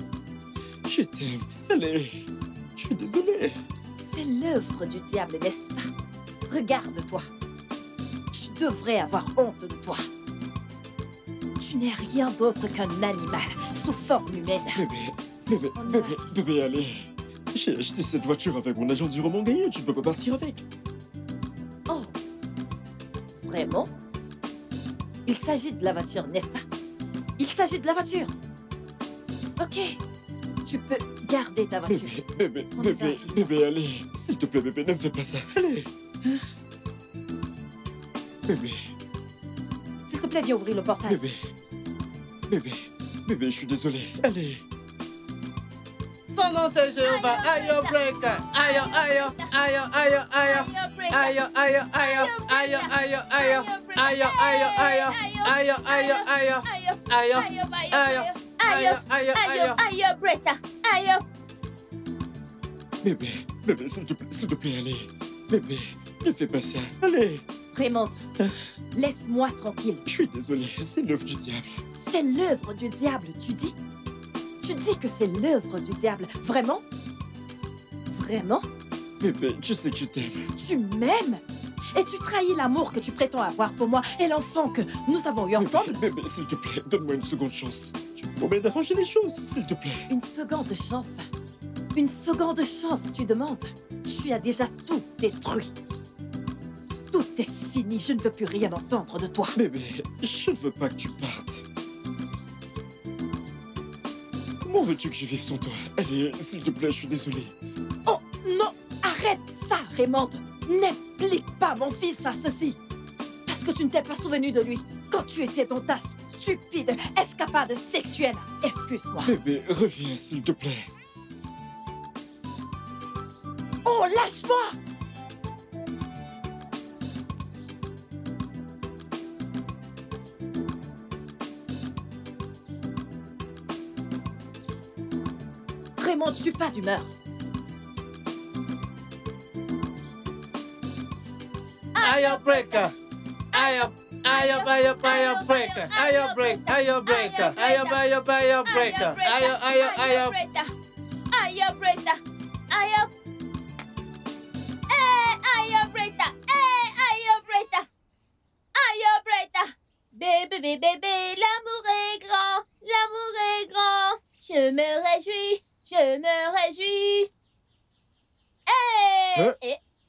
Je t'aime. Allez, je suis désolé. C'est l'œuvre du diable, n'est-ce pas? Regarde-toi. Tu devrais avoir honte de toi. Tu n'es rien d'autre qu'un animal sous forme humaine. Bébé, allez. J'ai acheté cette voiture avec mon agent du roman gagné. Tu ne peux pas partir avec. Oh, vraiment? Il s'agit de la voiture, n'est-ce pas? Il s'agit de la voiture. Ok, tu peux garder ta voiture. Bébé, allez. S'il te plaît, bébé, ne me fais pas ça. Allez. Bébé. S'il te plaît, viens ouvrir le portail. Bébé, je suis désolé. Allez. Son nom c'est Jéhovah. Ayo, breaker. Ayo. Bébé, s'il te plaît, allez. Bébé, ne fais pas ça. Allez. Raymond, laisse-moi tranquille. Je suis désolé, c'est l'œuvre du diable. C'est l'œuvre du diable, tu dis? Tu dis que c'est l'œuvre du diable. Vraiment? Vraiment? Bébé, tu sais que je t'aime. Tu m'aimes? Et tu trahis l'amour que tu prétends avoir pour moi et l'enfant que nous avons eu ensemble? Bébé, s'il te plaît, donne-moi une seconde chance. Je te promets d'arranger les choses, s'il te plaît. Une seconde chance? Une seconde chance, tu demandes? Tu as déjà tout détruit. Tout est fini, je ne veux plus rien entendre de toi. Bébé, je ne veux pas que tu partes. Comment veux-tu que je vive sans toi? Allez, s'il te plaît, je suis désolé. Oh non, arrête ça, Raymond. N'implique pas mon fils à ceci. Parce que tu ne t'es pas souvenu de lui quand tu étais dans ta stupide escapade sexuelle. Excuse-moi. Bébé, reviens, s'il te plaît. Oh, lâche-moi! Raymond, je suis pas d'humeur. Aya breaker. Aya breaker. Aya breaker. Aya breaker. Aya breaker. Aya breaker. Aya. Aya Bretta. Aya. Aya Bretta. Aya Bretta. Aya Bretta. Bébé, bébé, bébé, l'amour est grand. L'amour est grand. Je me réjouis. Je me réjouis.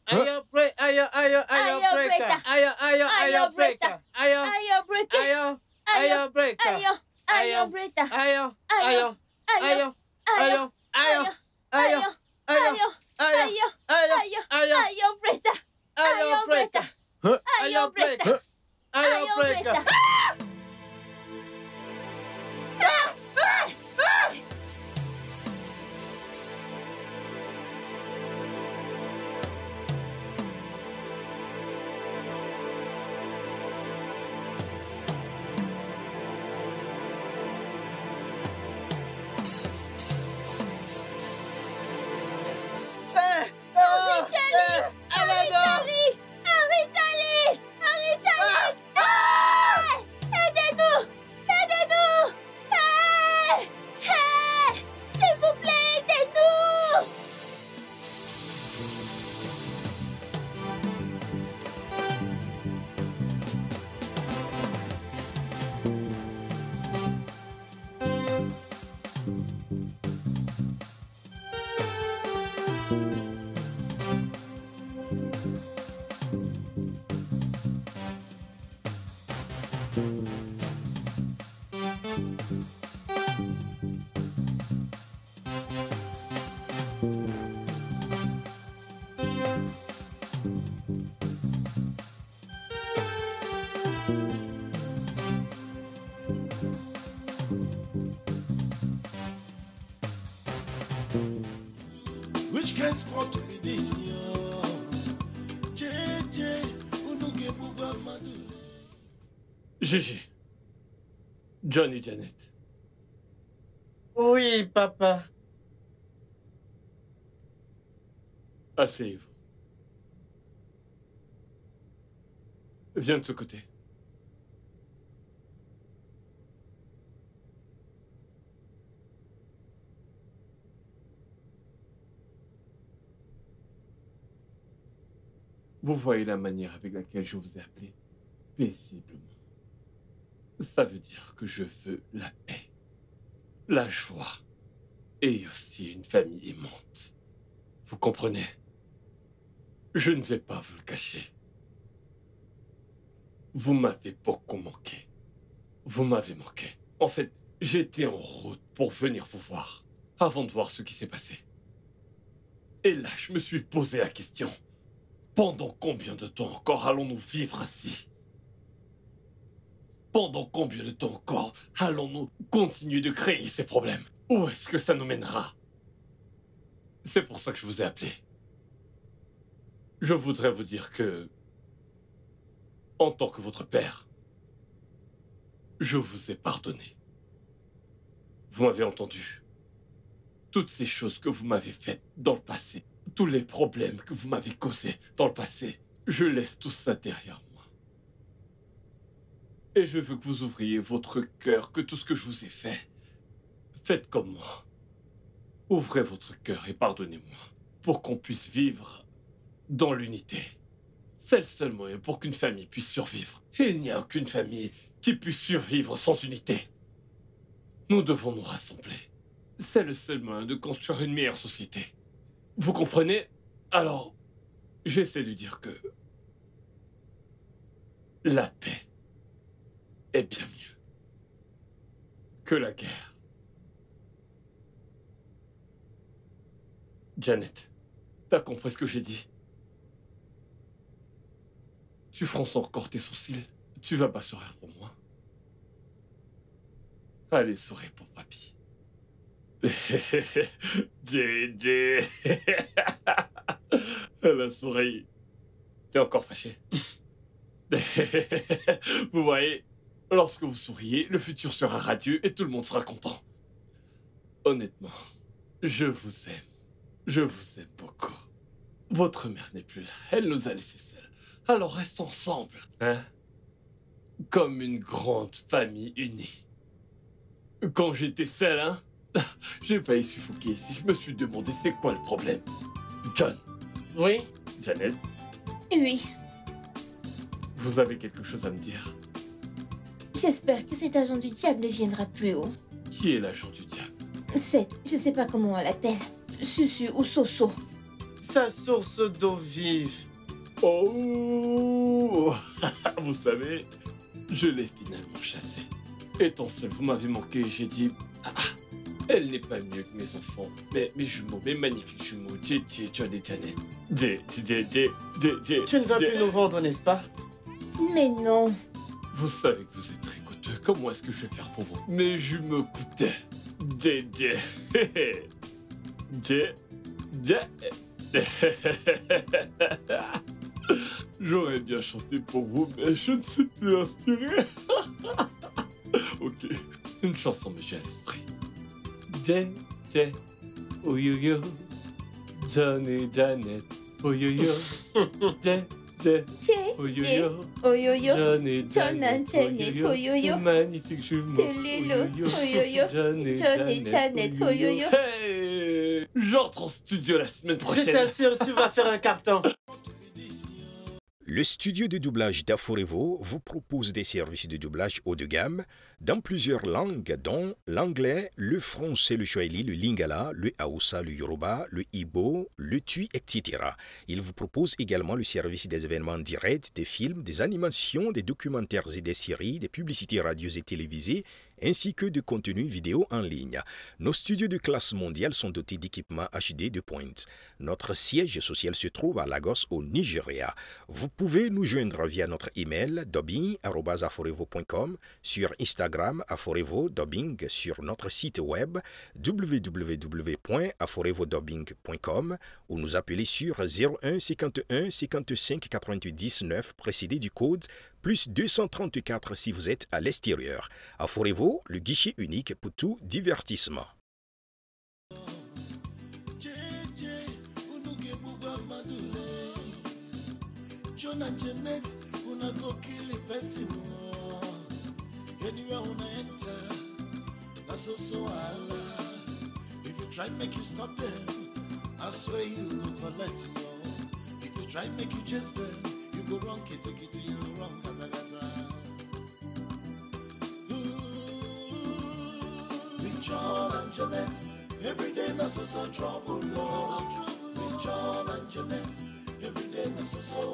Aya breaker. Aya breaker. Aya breaker. Aya Bretta. Aya breaker. Aya Bretta. Aya. Aya. Aya. Aya. Aya. Aya. Aya Bretta. Aya Bretta. Aya Bretta. Aya breaker. Aidez-nous! Aidez-nous! S'il vous plaît, aidez-nous! Which can spot to be this year? JJ, Unuge Buba Madu. Gigi. John et Janet. Oui, papa. Asseyez-vous. Viens de ce côté. Vous voyez la manière avec laquelle je vous ai appelé paisiblement. Ça veut dire que je veux la paix, la joie et aussi une famille aimante. Vous comprenez? Je ne vais pas vous le cacher. Vous m'avez beaucoup manqué. Vous m'avez manqué. En fait, j'étais en route pour venir vous voir, avant de voir ce qui s'est passé. Et là, je me suis posé la question. Pendant combien de temps encore allons-nous vivre ainsi? Pendant combien de temps encore allons-nous continuer de créer ces problèmes? Où est-ce que ça nous mènera? C'est pour ça que je vous ai appelé. Je voudrais vous dire que, en tant que votre père, je vous ai pardonné. Vous m'avez entendu. Toutes ces choses que vous m'avez faites dans le passé, tous les problèmes que vous m'avez causés dans le passé, je laisse tout ça derrière moi. Et je veux que vous ouvriez votre cœur, que tout ce que je vous ai fait, faites comme moi. Ouvrez votre cœur et pardonnez-moi. pour qu'on puisse vivre dans l'unité. C'est le seul moyen pour qu'une famille puisse survivre. Et il n'y a aucune famille qui puisse survivre sans unité. Nous devons nous rassembler. C'est le seul moyen de construire une meilleure société. Vous comprenez? Alors, j'essaie de dire que la paix est bien mieux que la guerre. Janet, t'as compris ce que j'ai dit? Tu fronces encore tes sourcils. Tu vas pas sourire pour moi. Allez, souris pour papy. JJ. Elle a souri. T'es encore fâché? Vous voyez, lorsque vous souriez, le futur sera radieux et tout le monde sera content. Honnêtement, je vous aime. Je vous aime beaucoup. Votre mère n'est plus là. Elle nous a laissés seuls. Alors restons ensemble, hein? Comme une grande famille unie. Quand j'étais seul, hein? J'ai failli suffoquer ici. Je me suis demandé c'est quoi le problème. John. Oui? Janet, Oui, vous avez quelque chose à me dire? j'espère que cet agent du diable ne viendra plus haut. Qui est l'agent du diable? Je sais pas comment on l'appelle. Susu ou Soso. Sa source d'eau vive. Oh! Vous savez, je l'ai finalement chassée. Étant seul, vous m'avez manqué et j'ai dit... elle n'est pas mieux que mes enfants. Mes jumeaux, mes magnifiques jumeaux, JJ, John et Janet. Tu ne vas plus nous vendre, n'est-ce pas? Mais non. Vous savez que vous êtes très coûteux. Comment est-ce que je vais faire pour vous? Mes jumeaux coûtaient. JJ. J'aurais bien chanté pour vous, mais je ne suis plus inspiré. Ok, une chanson me vient à l'esprit. JJ, oh yo yo, John et Janet, oh yo yo, JJ, oh yo yo, oh yo yo, John et Janet, oh yo yo, magnifique jumeau, oh yo yo, John et Janet, oh yo yo. Hey, j'entre en studio la semaine prochaine. Je t'assure, tu vas faire un carton. Le studio de doublage d'Aforevo vous propose des services de doublage haut de gamme dans plusieurs langues, dont l'anglais, le français, le swahili, le lingala, le haoussa, le yoruba, le ibo, le tui, etc. Il vous propose également le service des événements directs, des films, des animations, des documentaires et des séries, des publicités radios et télévisées, ainsi que de contenus vidéo en ligne. Nos studios de classe mondiale sont dotés d'équipements HD de pointe. Notre siège social se trouve à Lagos, au Nigeria. Vous pouvez nous joindre via notre email dubbing@aforevo.com, sur Instagram Aforevo Dubbing, sur notre site web www.aforevodubbing.com ou nous appeler sur 01 51 55 88 19 précédé du code plus 234 si vous êtes à l'extérieur. Aforevo, le guichet unique pour tout divertissement. John and Janet, una go kill the person. Anywhere una enter, that's also Allah. If you try make you stop them, I swear you will collect more. If you try make you chase them, you go wrong, kitty, you wrong, kata kata. With John and Janet, every day that's so trouble, Lord. With John and Janet, every day that's so